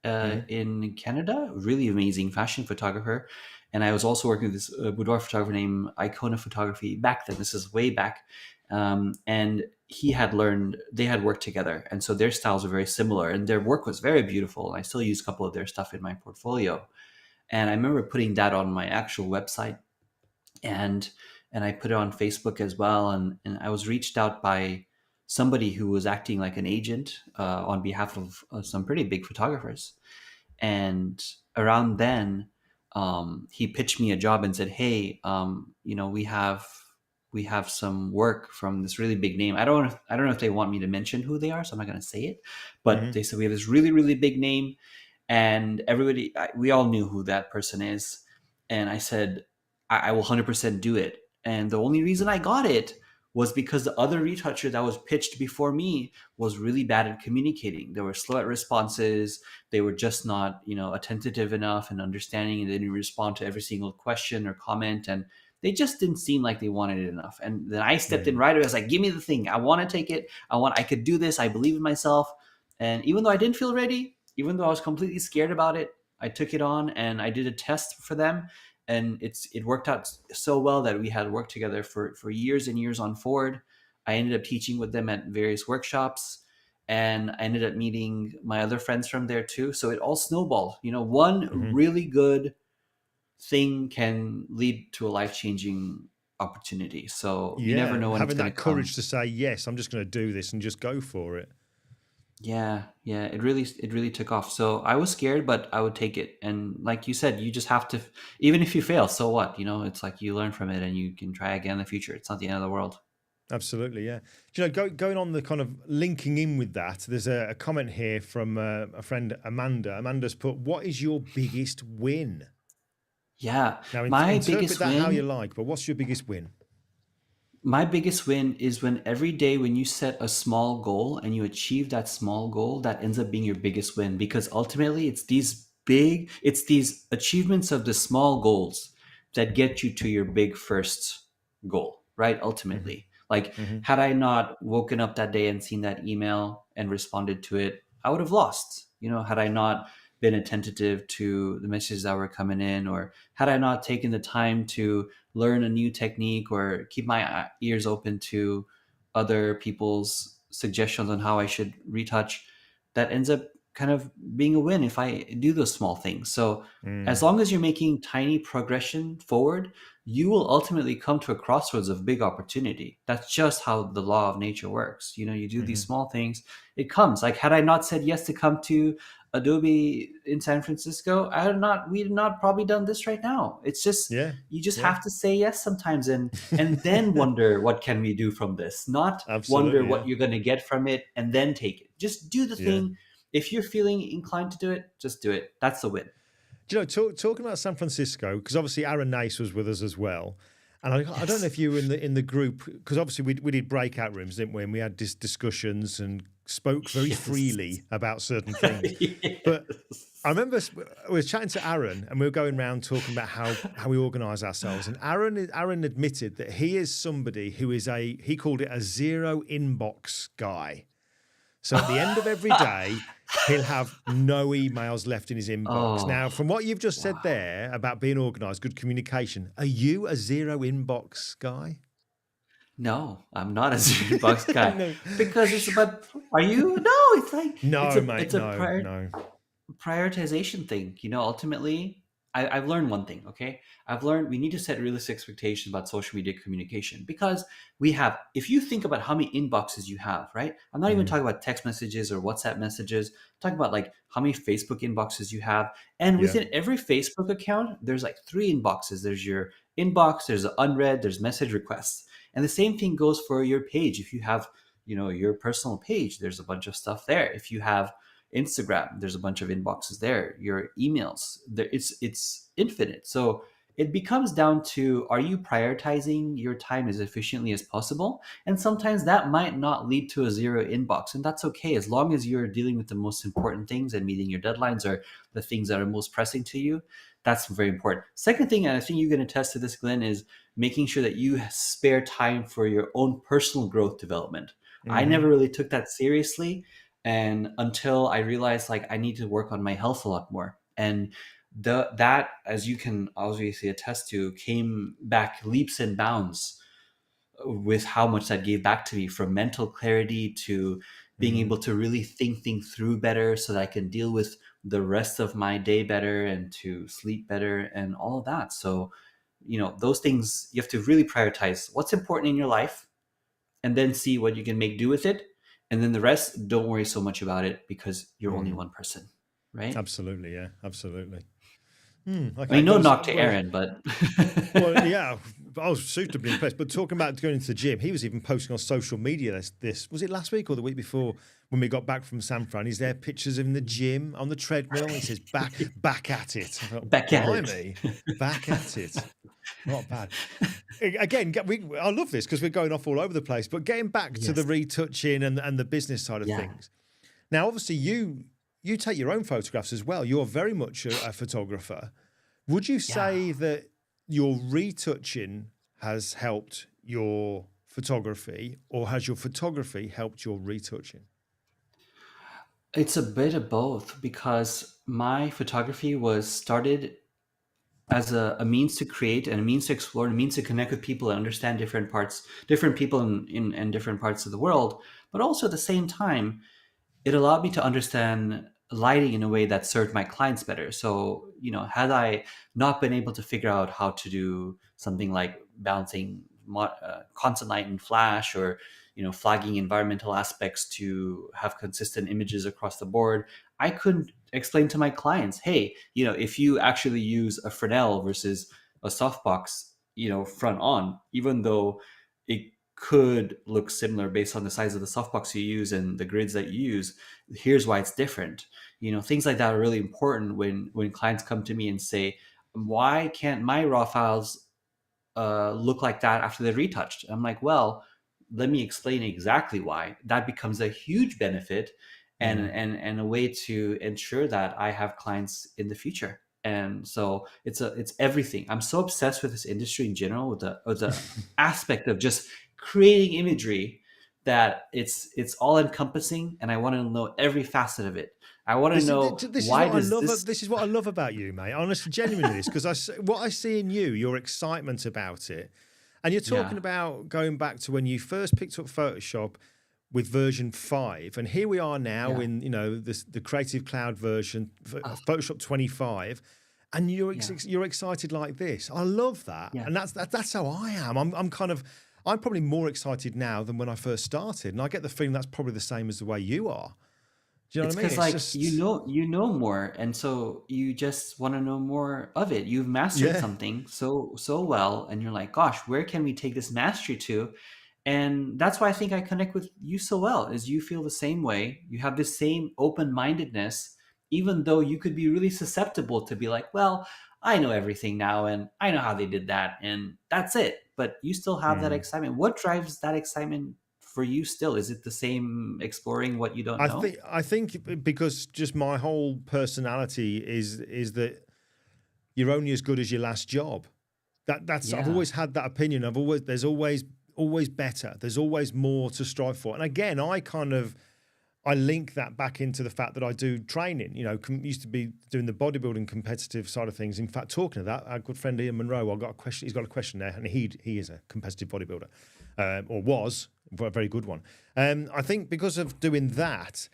in Canada, really amazing fashion photographer. And I was also working with this boudoir photographer named Icona Photography back then. This is way back. And they had worked together. And so their styles were very similar and their work was very beautiful. I still use a couple of their stuff in my portfolio. And I remember putting that on my actual website, and I put it on Facebook as well. And I was reached out by somebody who was acting like an agent on behalf of some pretty big photographers. And around then, he pitched me a job and said, "Hey, we have some work from this really big name. I don't know if they want me to mention who they are, so I'm not going to say it. But they said we have this really, really big name, and we all knew who that person is. And I said, I will 100% do it. And the only reason I got it was because the other retoucher that was pitched before me was really bad at communicating. They were slow at responses. They were just not, attentive enough and understanding, and they didn't respond to every single question or comment. And they just didn't seem like they wanted it enough. And then I stepped in right away. I was like, give me the thing. I want to take it. I could do this. I believe in myself. And even though I didn't feel ready, even though I was completely scared about it, I took it on and I did a test for them. And it worked out so well that we had worked together for years and years on forward. I ended up teaching with them at various workshops, and I ended up meeting my other friends from there too. So it all snowballed. One really good thing can lead to a life-changing opportunity. So you never Yeah, know when it's having going to that come. courage to say yes, I'm just going to do this and just go for it. Yeah, yeah, it really took off. So I was scared, but I would take it. And like you said, you just have to, even if you fail, so what? It's like you learn from it and you can try again in the future. It's not the end of the world. Absolutely, yeah. Do you know, going on the kind of linking in with that, there's a comment here from a friend, Amanda. Amanda's put, "What is your biggest win?" Yeah, Now, my interpret biggest that how you win like, but what's your biggest win? My biggest win is when every day when you set a small goal and you achieve that small goal, that ends up being your biggest win, because ultimately it's these achievements of the small goals that get you to your big first goal, right? Hmm. Ultimately. Like, Hmm. had I not woken up that day and seen that email and responded to it, I would have lost. Had I not been attentive to the messages that were coming in, or had I not taken the time to learn a new technique or keep my ears open to other people's suggestions on how I should retouch, that ends up kind of being a win if I do those small things. So as Mm. long as you're making tiny progression forward, you will ultimately come to a crossroads of big opportunity. That's just how the law of nature works. You do these Hmm. small things, it comes. Like, had I not said yes to come to Adobe in San Francisco, we'd not probably done this right now. It's just, Yeah, you just yeah. have to say yes sometimes, and then wonder what can we do from this, not wonder Absolutely, yeah, what you're going to get from it and then take it. Just do the yeah. thing. If you're feeling inclined to do it, just do it. That's the win. Do you know, talking about San Francisco, because obviously Aaron Nace was with us as well, and I don't know Yes. if you were in the group, because obviously we did breakout rooms, didn't we? And we had discussions and spoke very Yes. freely about certain things. But I Yes. remember we were chatting to Aaron, and we were going around talking about how we organise ourselves. And Aaron admitted that he is somebody who is he called it a zero inbox guy. So at the end of every day, he'll have no emails left in his inbox. Oh, Now, from what you've just said wow. there about being organised, good communication, are you a zero inbox guy? No, I'm not a zero bucks guy, No, because it's about, are you? No, it's like, no, mate, it's a no, no. prioritization thing. Ultimately, I've learned one thing. Okay, I've learned we need to set realistic expectations about social media communication, because if you think about how many inboxes you have, right? I'm not even Mm, talking about text messages or WhatsApp messages. I'm talking about like how many Facebook inboxes you have, and yeah. within every Facebook account, there's like three inboxes. There's your inbox, there's unread, there's message requests, and the same thing goes for your page. If you have, your personal page, there's a bunch of stuff there. If you have Instagram, there's a bunch of inboxes there. Your emails, there, it's infinite. So it becomes down to, are you prioritizing your time as efficiently as possible? And sometimes that might not lead to a zero inbox, and that's okay, as long as you're dealing with the most important things and meeting your deadlines, or the things that are most pressing to you. That's very important. Second thing, and I think you can attest to this, Glenn, is making sure that you spare time for your own personal growth development. I Hmm. never really took that seriously, and until I realized, like, I need to work on my health a lot more. And that, as you can obviously attest to, came back leaps and bounds with how much that gave back to me, from mental clarity to being Mm. able to really think things through better so that I can deal with the rest of my day better, and to sleep better and all of that. So, those things, you have to really prioritize what's important in your life, and then see what you can make do with it. And then the rest, don't worry so much about it, because you're only Mm. one person, right? Absolutely, yeah, absolutely. Mm, I okay, mean, no well, knock to Aaron, but well, yeah, I was suitably impressed. But talking about going into the gym, he was even posting on social media. This was it last week or the week before when we got back from San Fran. He's there, pictures in the gym on the treadmill. He says, "Back at it." I thought, back at it. blimey, back at it. Not bad. Again, I love this because we're going off all over the place. But getting back to the Yes. retouching and the business side of Yeah. things. Now, obviously, you take your own photographs as well. You're very much a photographer. Would you Yeah. say that your retouching has helped your photography, or has your photography helped your retouching? It's a bit of both, because my photography was started as a means to create, and a means to explore, and a means to connect with people and understand different people in different parts of the world. But also at the same time, it allowed me to understand lighting in a way that served my clients better. So, had I not been able to figure out how to do something like balancing constant light and flash, or flagging environmental aspects to have consistent images across the board. I couldn't explain to my clients, hey, if you actually use a Fresnel versus a softbox, front on, even though it could look similar based on the size of the softbox you use and the grids that you use, here's why it's different. Things like that are really important when clients come to me and say, why can't my raw files look like that after they're retouched? I'm like, well, let me explain exactly why. That becomes a huge benefit and a way to ensure that I have clients in the future. And so it's everything. I'm so obsessed with this industry in general, with the aspect of just creating imagery, that it's all encompassing, and I want to know every facet of it. I want to know why does this. This is what I love about you, mate. Honestly, genuinely, this, because what I see in you, your excitement about it, and you're talking about going back to when you first picked up Photoshop with version 5, and here we are now in the Creative Cloud version, Photoshop 25, and you're excited like this. I love that, and that's how I am. I'm probably more excited now than when I first started, and I get the feeling that's probably the same as the way you are. Do you know what I mean? Because just... you know more, and so you just want to know more of it. You've mastered something so well, and you're like, gosh, where can we take this mastery to? And that's why I think I connect with you so well, is you feel the same way. You have this same open-mindedness, even though you could be really susceptible to be like, well, I know everything now, and I know how they did that, and that's it. But you still have that excitement. What drives that excitement for you still? Is it the same exploring what you don't know? I think because just my whole personality is that you're only as good as your last job. That's I've always had that opinion. There's always better. There's always more to strive for. And again, I link that back into the fact that I do training. Used to be doing the bodybuilding competitive side of things. In fact, talking of that, our good friend Ian Monroe, I've got a question. He's got a question there, and he is a competitive bodybuilder, or was a very good one. I think because of doing that,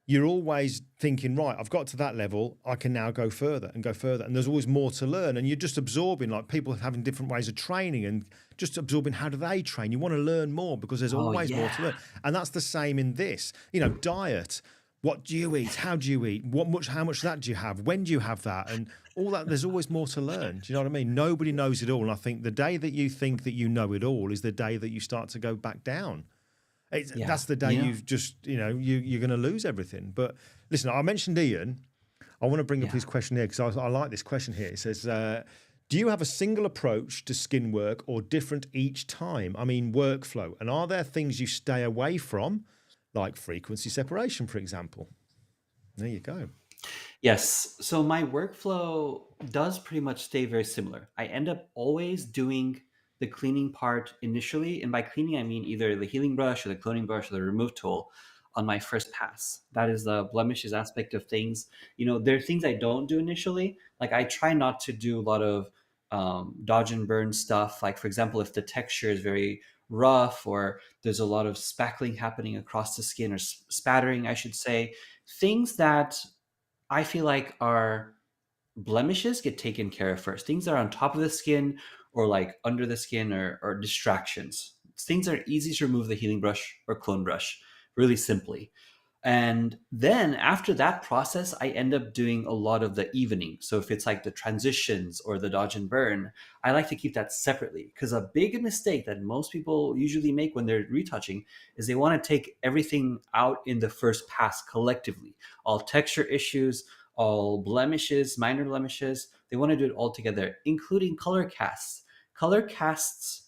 you're always thinking, right, I've got to that level, I can now go further and go further. And there's always more to learn. And you're just absorbing, like people having different ways of training and just absorbing how do they train. You want to learn more because there's always more to learn. And that's the same in this. Diet. What do you eat? How do you eat? How much of that do you have? When do you have that? And all that, there's always more to learn. Do you know what I mean? Nobody knows it all. And I think the day that you think that you know it all is the day that you start to go back down. That's the day you've just, you're going to lose everything. But listen, I mentioned Ian. I want to bring up his question here because I like this question here. It says, do you have a single approach to skin work or different each time? I mean, workflow. And are there things you stay away from, like frequency separation, for example? There you go. Yes. So my workflow does pretty much stay very similar. I end up always doing the cleaning part initially. And by cleaning, I mean either the healing brush or the cloning brush or the remove tool on my first pass. That is the blemishes aspect of things. There are things I don't do initially. Like I try not to do a lot of dodge and burn stuff. Like, for example, if the texture is very rough or there's a lot of spackling happening across the skin, or spattering, I should say, things that I feel like are blemishes get taken care of first. Things that are on top of the skin or like under the skin or distractions. Things that are easy to remove the healing brush or clone brush really simply. And then after that process, I end up doing a lot of the evening. So if it's like the transitions or the dodge and burn, I like to keep that separately, because a big mistake that most people usually make when they're retouching is they want to take everything out in the first pass collectively. All texture issues, all blemishes, minor blemishes, they want to do it all together, including color casts. Color casts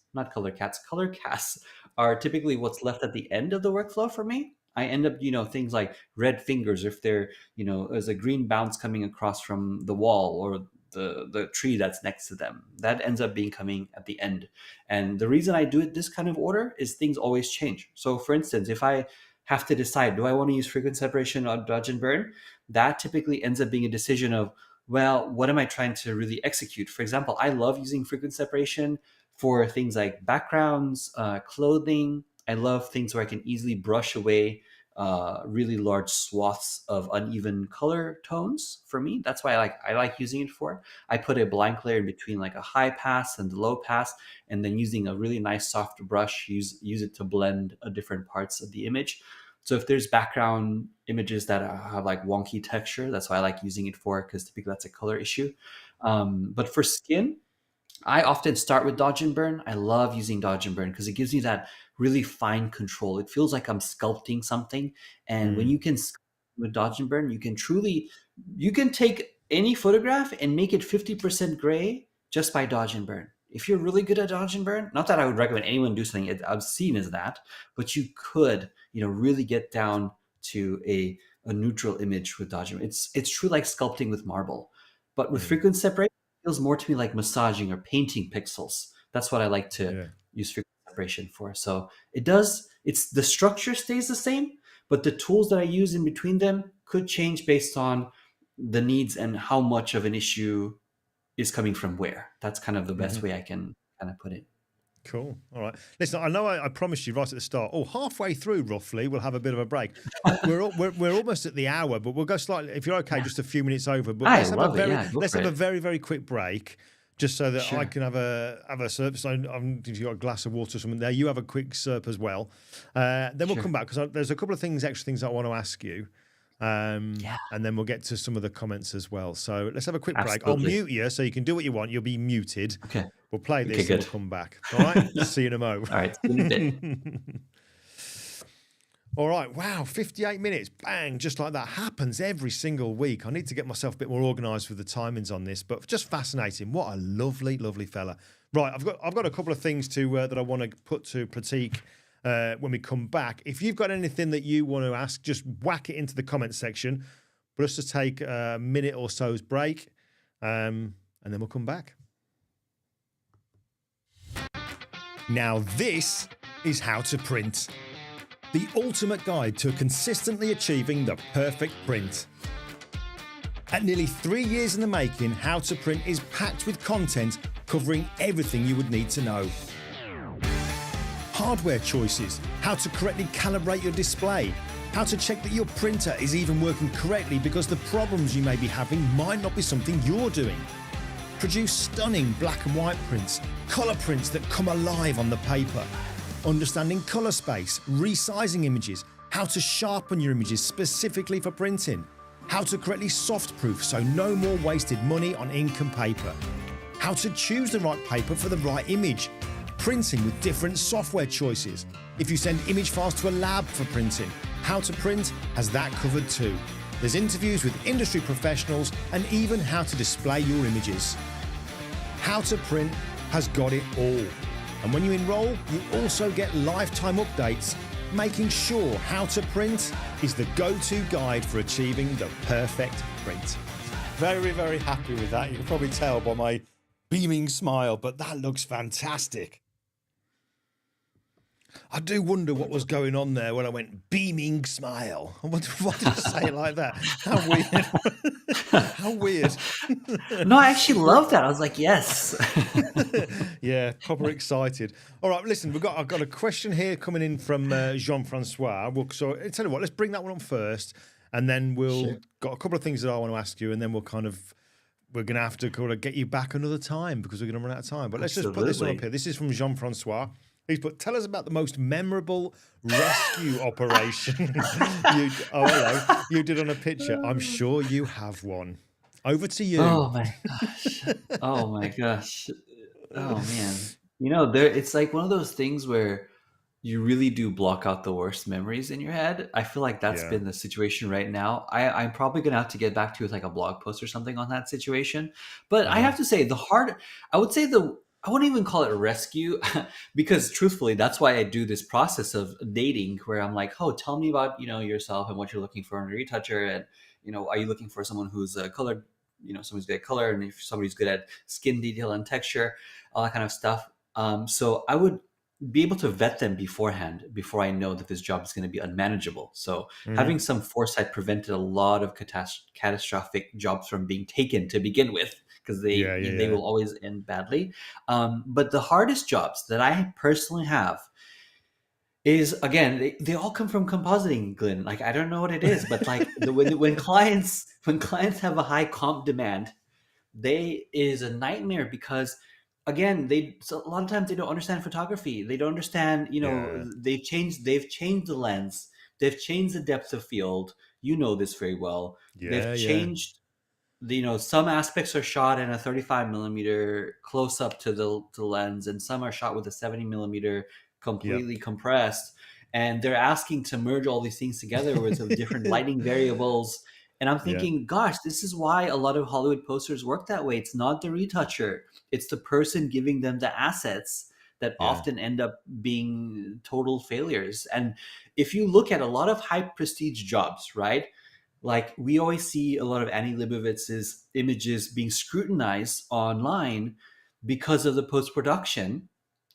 are typically what's left at the end of the workflow for me. I end up, things like red fingers, if there, there's a green bounce coming across from the wall or the tree that's next to them. That ends up coming at the end. And the reason I do it this kind of order is things always change. So for instance, if I have to decide, do I want to use frequency separation or dodge and burn? That typically ends up being a decision of, well, what am I trying to really execute? For example, I love using frequency separation for things like backgrounds, clothing. I love things where I can easily brush away really large swaths of uneven color tones for me. That's why I like using it for. I put a blank layer in between like a high pass and the low pass, and then using a really nice soft brush, use it to blend different parts of the image. So if there's background images that have like wonky texture, that's why I like using it for, because typically that's a color issue. But for skin, I often start with dodge and burn. I love using dodge and burn because it gives me that really fine control. It feels like I'm sculpting something. And when you can sculpt with dodge and burn, you can take any photograph and make it 50% gray just by dodge and burn. If you're really good at dodge and burn, not that I would recommend anyone do something as obscene as that, but you could, really get down to a neutral image with dodge and burn. It's true like sculpting with marble. But with frequent separation, feels more to me like massaging or painting pixels. That's what I like to use frequency separation for. So it's the structure stays the same, but the tools that I use in between them could change based on the needs and how much of an issue is coming from where. That's kind of the best way I can kind of put it. Cool. All right. Listen, I know I promised you right at the start. Oh, halfway through, roughly, we'll have a bit of a break. We're almost at the hour, but we'll go slightly, if you're okay, just a few minutes over. But let's have a very, very quick break, just so that I can have a slurp. So if you've got a glass of water or something there, you have a quick slurp as well. Then we'll come back, because there's a couple of extra things I want to ask you. And then we'll get to some of the comments as well. So let's have a quick break. I'll mute you so you can do what you want. You'll be muted. Okay. We'll play this and we'll come back. All right? See you in a moment. All right. See you in a bit. All right. Wow. 58 minutes. Bang. Just like that. Happens every single week. I need to get myself a bit more organised with the timings on this, but just fascinating. What a lovely, lovely fella. Right. I've got a couple of things that I want to put to Pratik when we come back. If you've got anything that you want to ask, just whack it into the comment section. But let's just take a minute or so's break, and then we'll come back. Now this is how to print. The ultimate guide to consistently achieving the perfect print. At nearly 3 years in the making, How to Print is packed with content covering everything you would need to know. Hardware choices, how to correctly calibrate your display, how to check that your printer is even working correctly because the problems you may be having might not be something you're doing. Produce stunning black and white prints, colour prints that come alive on the paper. Understanding colour space, resizing images, how to sharpen your images specifically for printing, how to correctly soft-proof so no more wasted money on ink and paper, how to choose the right paper for the right image, printing with different software choices. If you send image files to a lab for printing, How to Print has that covered too. There's interviews with industry professionals and even how to display your images. How to Print has got it all. And when you enroll, you also get lifetime updates, making sure How to Print is the go-to guide for achieving the perfect print. Very, very happy with that. You can probably tell by my beaming smile, but that looks fantastic. I do wonder what was going on there when I went beaming smile. I wonder, why did I say it like that? How weird. How weird. No, I actually love that. I was like, yes. Yeah, proper excited. All right, listen, I've got a question here coming in from Jean-Francois. So tell you what, let's bring that one up first, and then got a couple of things that I want to ask you, and then we're going to have to get you back another time because we're going to run out of time. But let's just put this one up here. This is from Jean-Francois. He's put, tell us about the most memorable rescue operation you did on a picture. I'm sure you have one. Over to you. Oh my gosh. Oh my gosh. Oh man. It's like one of those things where you really do block out the worst memories in your head. I feel like that's been the situation right now. I'm probably going to have to get back to you with like a blog post or something on that situation. But I have to say I wouldn't even call it a rescue because truthfully, that's why I do this process of dating where I'm like, oh, tell me about, yourself and what you're looking for in a retoucher. And, are you looking for someone who's colored, someone's good at color, and if somebody's good at skin detail and texture, all that kind of stuff. So I would be able to vet them beforehand before I know that this job is going to be unmanageable. So having some foresight prevented a lot of catastrophic jobs from being taken to begin with, because they will always end badly. But the hardest jobs that I personally have is, again, they all come from compositing, Glenn. Like, I don't know what it is, but like when clients have a high comp demand, they is a nightmare because, again, so a lot of times they don't understand photography. They don't understand, Yeah. they've changed the lens, they've changed the depth of field. You know this very well. They've Yeah. Yeah. changed some aspects are shot in a 35 millimeter close up to the lens, and some are shot with a 70 millimeter Yep. completely compressed. And they're asking to merge all these things together with some different lighting variables. And I'm Yeah. thinking, gosh, this is why a lot of Hollywood posters work that way. It's not the retoucher, it's the person giving them the assets that Yeah. often end up being total failures. And if you look at a lot of high prestige jobs, right? Like, we always see a lot of Annie Leibovitz's images being scrutinized online because of the post production,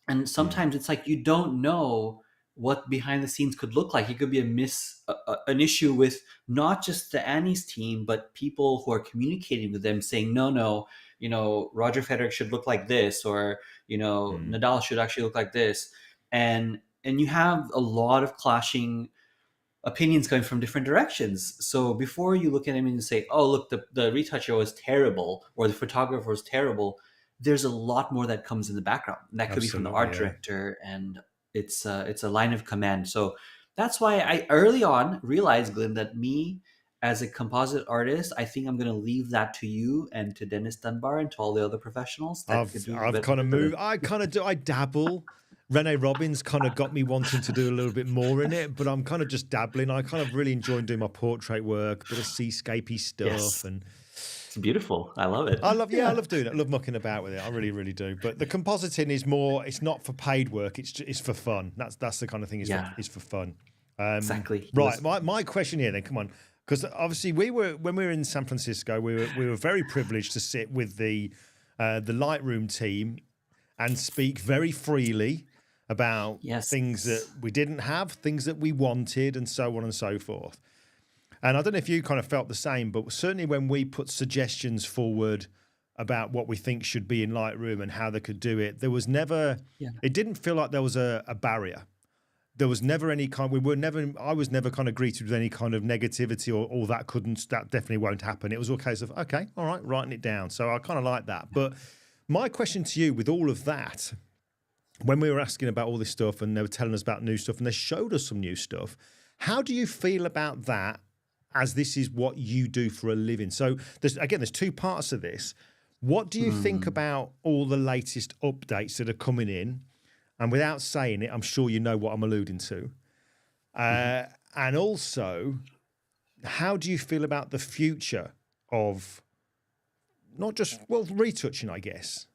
and Mm. sometimes it's like you don't know what behind the scenes could look like. It could be an issue with not just the Annie's team, but people who are communicating with them, saying, no, no, Roger Federer should look like this, or Mm. Nadal should actually look like this, and you have a lot of clashing opinions going from different directions. So before you look at him and say, "Oh, look, the retoucher was terrible," or "the photographer was terrible," there's a lot more that comes in the background. And that could be from the Absolutely. art Yeah. director, and it's a line of command. So that's why I early on realized, Glenn, that me as a composite artist, I think I'm going to leave that to you and to Dennis Dunbar and to all the other professionals that could do I've kind of better than. moved. I kind of do. I dabble. Rene Robbins kind of got me wanting to do a little bit more in it, but I'm kind of just dabbling. I kind of really enjoy doing my portrait work, bit of seascapey stuff, Yes, and it's beautiful. I love it. I Yeah, love doing it. I love mucking about with it. I really, really do. But the compositing is more. It's not for paid work. It's for fun. That's the kind of thing. yeah, Is for fun. exactly. He Right. was. My question here then. Come on, because obviously when we were in San Francisco, we were very privileged to sit with the Lightroom team and speak very freely about Yes. things that we didn't have, things that we wanted, and so on and so forth. And I don't know if you kind of felt the same, but certainly when we put suggestions forward about what we think should be in Lightroom and how they could do it, there was never, Yeah. it didn't feel like there was a barrier. There was never any kind, I was never kind of greeted with any kind of negativity or that definitely won't happen. It was all a case of, okay, all right, writing it down. So I kind of like that. But my question to you with all of that, when we were asking about all this stuff and they were telling us about new stuff and they showed us some new stuff, how do you feel about that as this is what you do for a living? So there's two parts of this. What do you think Mm. about all the latest updates that are coming in? And without saying it, I'm sure you know what I'm alluding to. Mhm. And also, how do you feel about the future of not just, well, retouching, I guess?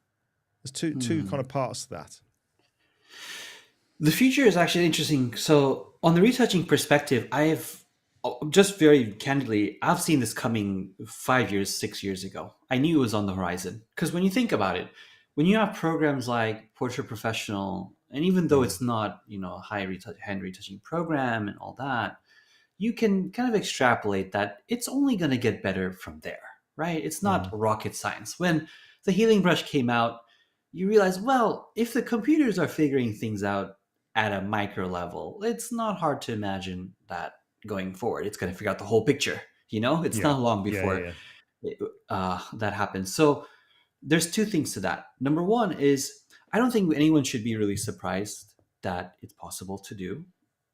There's two kind Mm. of parts to that. The future is actually interesting. So, on the retouching perspective, just very candidly, I've seen this coming 5 years, 6 years ago. I knew it was on the horizon. Because when you think about it, when you have programs like Portrait Professional, and even though Mm. it's not, a hand retouching program and all that, you can kind of extrapolate that it's only going to get better from there, right? It's not Mm. rocket science. When the healing brush came out, you realize, well, if the computers are figuring things out at a micro level, it's not hard to imagine that going forward, it's going to figure out the whole picture. It's Yeah. not long Yeah. Yeah. before Yeah. that happens. So there's two things to that. Number one is, I don't think anyone should be really surprised that it's possible to do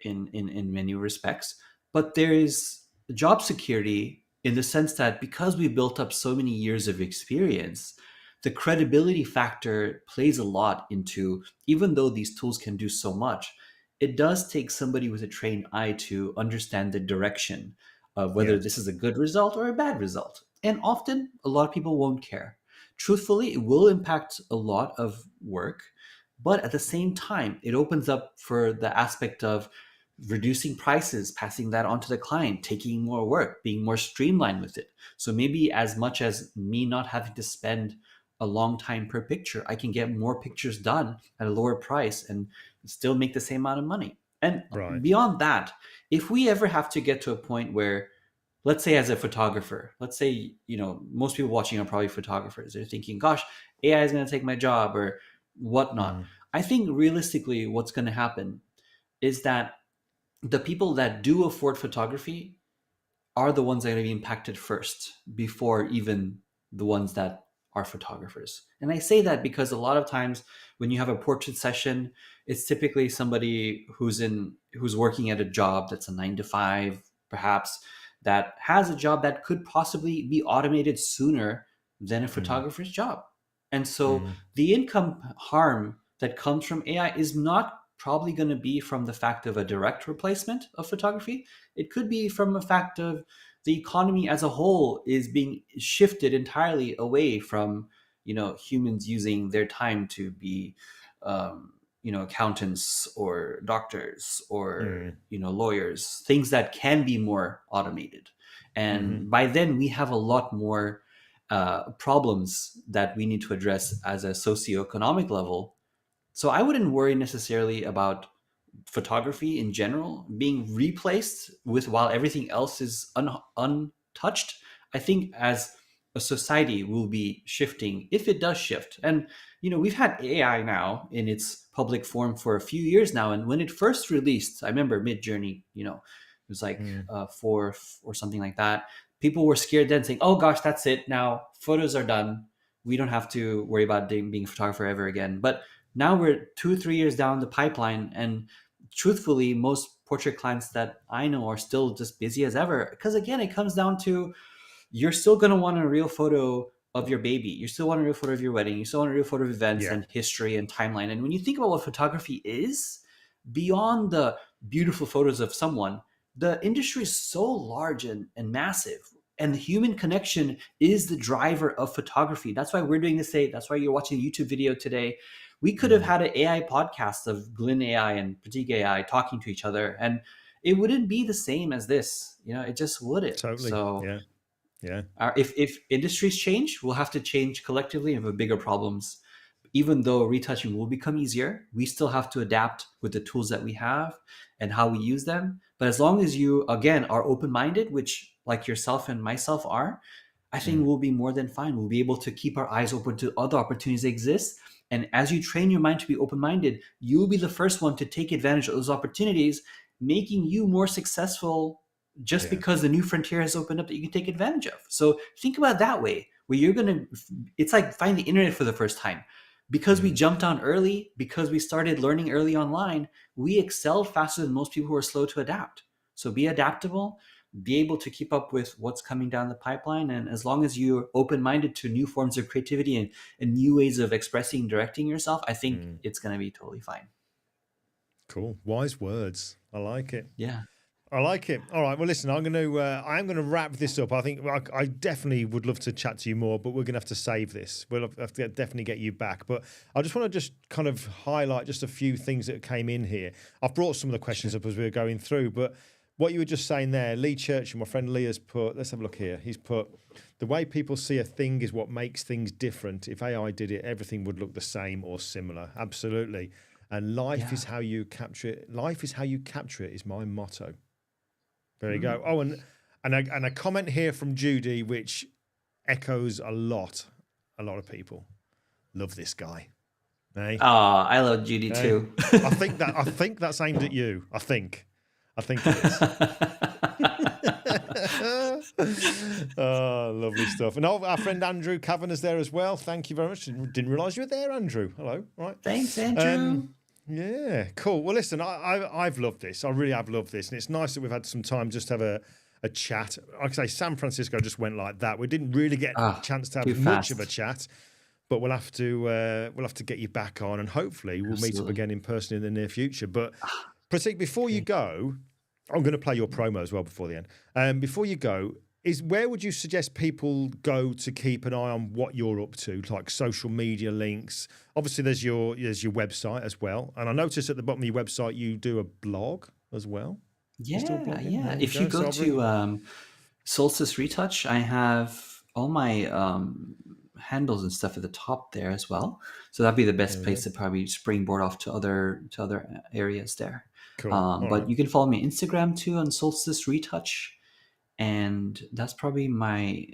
in many respects. But there is job security in the sense that because we built up so many years of experience, the credibility factor plays a lot into, even though these tools can do so much, it does take somebody with a trained eye to understand the direction of Yeah. whether this is a good result or a bad result. And often, a lot of people won't care. Truthfully, it will impact a lot of work, but at the same time, it opens up for the aspect of reducing prices, passing that on to the client, taking more work, being more streamlined with it. So maybe as much as me not having to spend a long time per picture, I can get more pictures done at a lower price and still make the same amount of money. And Right. beyond that, if we ever have to get to a point where, let's say as a photographer, let's say, most people watching are probably photographers. They're thinking, gosh, AI is going to take my job or whatnot. Mm. I think realistically, what's going to happen is that the people that do afford photography are the ones that are going to be impacted first before even the ones that are photographers. And I say that because a lot of times when you have a portrait session, it's typically somebody who's working at a job that's a 9 to 5, perhaps, that has a job that could possibly be automated sooner than a photographer's job. And so the income harm that comes from AI is not probably going to be from the fact of a direct replacement of photography. It could be from the fact of the economy as a whole is being shifted entirely away from, humans using their time to be, accountants or doctors or, lawyers, things that can be more automated. And by then we have a lot more problems that we need to address as a socioeconomic level. So I wouldn't worry necessarily about photography in general being replaced with while everything else is untouched. I think as a society will be shifting, if it does shift. And we've had AI now in its public form for a few years now, and when it first released, I remember Mid-Journey, it was like 4 or something like that. People were scared then, saying, oh gosh, that's it, now photos are done, we don't have to worry about being a photographer ever again. But now we're 2-3 years down the pipeline, and truthfully, most portrait clients that I know are still just busy as ever. Because again, it comes down to, you're still going to want a real photo of your baby. You still want a real photo of your wedding. You still want a real photo of events and history and timeline. And when you think about what photography is, beyond the beautiful photos of someone, the industry is so large and massive. And the human connection is the driver of photography. That's why we're doing this today. That's why you're watching a YouTube video today. We could have had an AI podcast of Glenn AI and Pratik AI talking to each other, and it wouldn't be the same as this. It just wouldn't. Totally. So yeah. If industries change, we'll have to change collectively and have bigger problems. Even though retouching will become easier, we still have to adapt with the tools that we have and how we use them. But as long as you, again, are open-minded, which like yourself and myself are, I think we'll be more than fine. We'll be able to keep our eyes open to other opportunities that exist. And as you train your mind to be open-minded, you'll be the first one to take advantage of those opportunities, making you more successful just because the new frontier has opened up that you can take advantage of. So think about it that way, where it's like finding the internet for the first time. Because we jumped on early, because we started learning early online, we excelled faster than most people who are slow to adapt. So be adaptable, be able to keep up with what's coming down the pipeline. And as long as you're open-minded to new forms of creativity and new ways of expressing and directing yourself, I think it's going to be totally fine. Cool. Wise words. I like it. Yeah. I like it. All right. Well, listen, I am going to wrap this up. I think I definitely would love to chat to you more, but we're going to have to save this. We'll have to definitely get you back. But I just want to just kind of highlight just a few things that came in here. I've brought some of the questions up as we were going through, but what you were just saying there, Lee Church, my friend Lee, has put, let's have a look here. He's put, the way people see a thing is what makes things different. If AI did it, everything would look the same or similar. Absolutely. And life is how you capture it. Life is how you capture it is my motto. There you go. Oh, and a comment here from Judy, which echoes a lot of people. Love this guy. Hey? Oh, I love Judy too. I think that's aimed at you. I think it is. Oh, lovely stuff. And our friend Andrew Cavan is there as well. Thank you very much. Didn't realise you were there, Andrew. Hello. Right. Thanks, Andrew. Yeah, cool. Well, listen, I've loved this. I really have loved this. And it's nice that we've had some time just to have a chat. Like I say, San Francisco just went like that. We didn't really get a chance to have much of a chat. But we'll have to get you back on, and hopefully we'll meet up again in person in the near future. But Pratik, before you go, I'm going to play your promo as well before the end. Before you go, where would you suggest people go to keep an eye on what you're up to, like social media links? Obviously, there's your website as well, and I noticed at the bottom of your website you do a blog as well. Yeah. If you go to Solstice Retouch, I have all my handles and stuff at the top there as well. So that'd be the best place to probably springboard off to other areas there. Cool. But you can follow me on Instagram too on Solstice Retouch. and that's probably my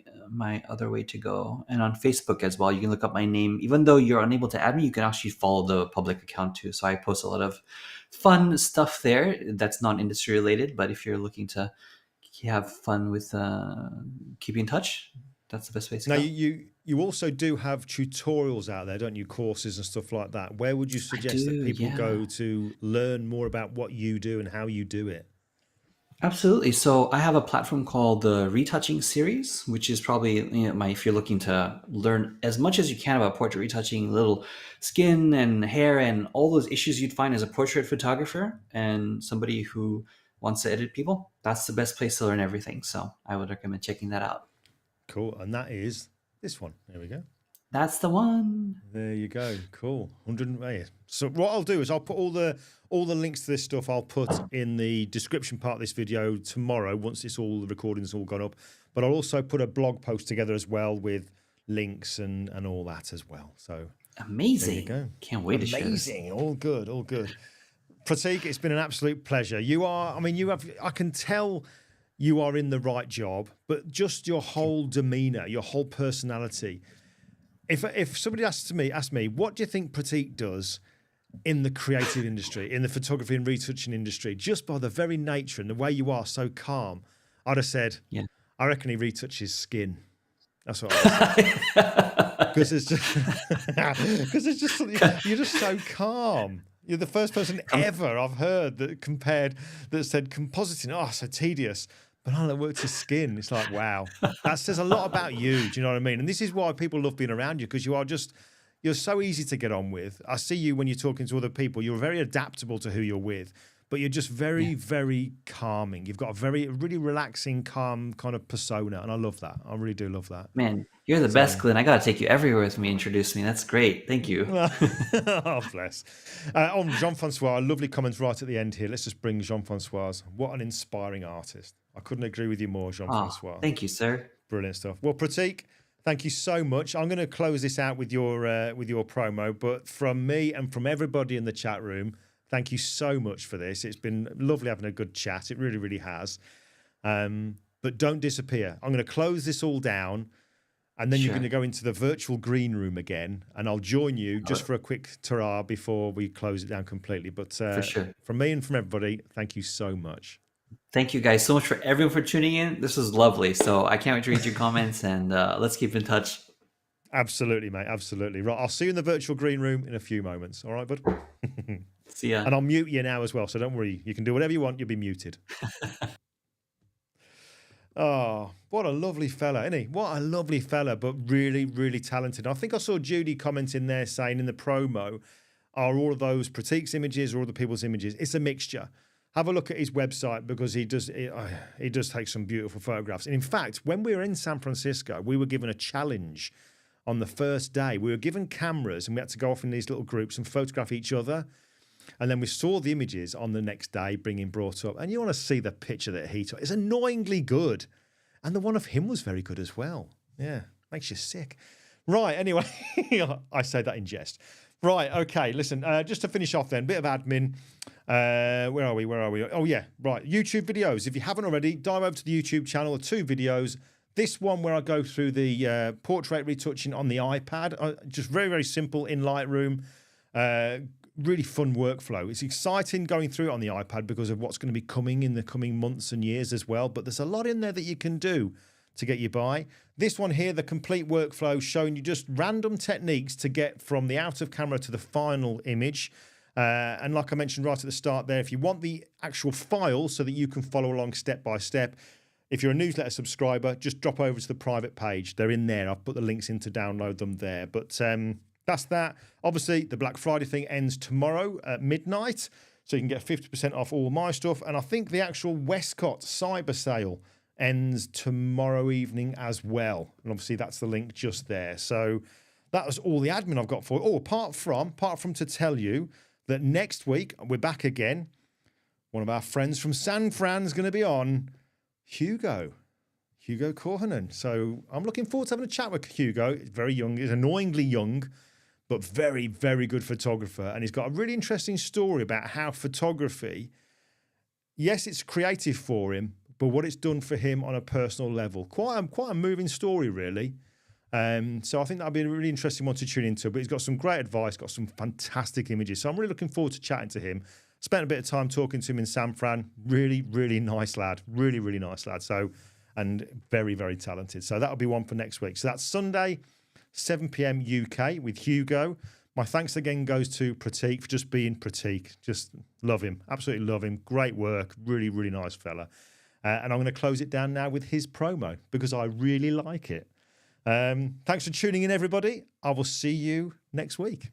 other way to go. And on Facebook as well, you can look up my name. Even though you're unable to add me, you can actually follow the public account too. So I post a lot of fun stuff there that's not industry related. But if you're looking to have fun with keeping in touch, that's the best way to Now, go. you also do have tutorials out there, don't you? Courses and stuff like that. Where would you I suggest that do, people go yeah. to learn more about what you do and how you do it? Absolutely. So I have a platform called the Retouching series, which is probably, if you're looking to learn as much as you can about portrait retouching, little skin and hair and all those issues you'd find as a portrait photographer and somebody who wants to edit people. That's the best place to learn everything. So I would recommend checking that out. Cool. And that is this one. There we go. That's the one. There you go. Cool. 100. So what I'll do is I'll put all the links to this stuff I'll put in the description part of this video tomorrow once it's all the recordings all gone up. But I'll also put a blog post together as well with links and all that as well. So amazing. There you go. Can't wait to share this. Amazing. All good. All good. Pratik, it's been an absolute pleasure. You are. I mean, you have. I can tell you are in the right job, but just your whole demeanor, your whole personality. If somebody asked me, what do you think Pratik does in the creative industry, in the photography and retouching industry, just by the very nature and the way you are so calm, I'd have said, Yeah. I reckon he retouches skin. That's what I would say. Because it's just you're just so calm. You're the first person ever I've heard that said compositing, oh, so tedious. But I worked his skin. It's like, wow, that says a lot about you. Do you know what I mean? And this is why people love being around you, because you're so easy to get on with. I see you when you're talking to other people. You're very adaptable to who you're with, but you're just very, very calming. You've got a really relaxing, calm kind of persona, and I love that. I really do love that. Man, you're the best, Glenn. I got to take you everywhere with me. Introduce me. That's great. Thank you. Oh, bless. On Jean-Francois, lovely comments right at the end here. Let's just bring Jean-Francois. What an inspiring artist. I couldn't agree with you more, Jean-Francois. Thank you, sir. Brilliant stuff. Well, Pratik, thank you so much. I'm going to close this out with your promo, but from me and from everybody in the chat room, thank you so much for this. It's been lovely having a good chat. It really, really has. But don't disappear. I'm going to close this all down, and then you're going to go into the virtual green room again, and I'll join you just for a quick ta-ra before we close it down completely. But for sure. From me and from everybody, thank you so much. Thank you guys so much for everyone for tuning in. This was lovely. So I can't wait to read your comments, and let's keep in touch. Absolutely, mate. Absolutely. Right. I'll see you in the virtual green room in a few moments. All right, bud? See ya. And I'll mute you now as well, so don't worry. You can do whatever you want. You'll be muted. Oh, what a lovely fella, isn't he? What a lovely fella, but really, really talented. I think I saw Judy comment in there saying in the promo, are all of those Pratik's images or other people's images? It's a mixture. Have a look at his website, because he does take some beautiful photographs. And in fact, when we were in San Francisco, we were given a challenge on the first day. We were given cameras and we had to go off in these little groups and photograph each other. And then we saw the images on the next day being brought up. And you want to see the picture that he took. It's annoyingly good. And the one of him was very good as well. Yeah, makes you sick. Right, anyway, I say that in jest. Right, okay, listen, just to finish off then, bit of admin. Where are we? Oh, yeah, right. YouTube videos. If you haven't already, dive over to the YouTube channel. 2 videos. This one where I go through the portrait retouching on the iPad. Just very, very simple in Lightroom. Really fun workflow. It's exciting going through it on the iPad because of what's going to be coming in the coming months and years as well. But there's a lot in there that you can do to get you by. This one here, the complete workflow, showing you just random techniques to get from the out of camera to the final image. And like I mentioned right at the start there, if you want the actual file so that you can follow along step by step, if you're a newsletter subscriber, just drop over to the private page. They're in there. I've put the links in to download them there. But that's that. Obviously, the Black Friday thing ends tomorrow at midnight, so you can get 50% off all my stuff. And I think the actual Westcott cyber sale ends tomorrow evening as well. And obviously, that's the link just there. So that was all the admin I've got for you. Oh, apart from to tell you that next week, we're back again. One of our friends from San Fran's going to be on, Hugo Korhonen. So I'm looking forward to having a chat with Hugo. He's very young. He's annoyingly young, but very, very good photographer. And he's got a really interesting story about how photography, yes, it's creative for him, but what it's done for him on a personal level. Quite a moving story, really. So I think that'll be a really interesting one to tune into. But he's got some great advice, got some fantastic images. So I'm really looking forward to chatting to him. Spent a bit of time talking to him in San Fran. Really, really nice lad. Really, really nice lad. So, and very, very talented. So that'll be one for next week. So that's Sunday, 7 p.m. UK with Hugo. My thanks again goes to Pratik for just being Pratik. Just love him. Absolutely love him. Great work. Really, really nice fella. And I'm going to close it down now with his promo because I really like it. Thanks for tuning in, everybody. I will see you next week.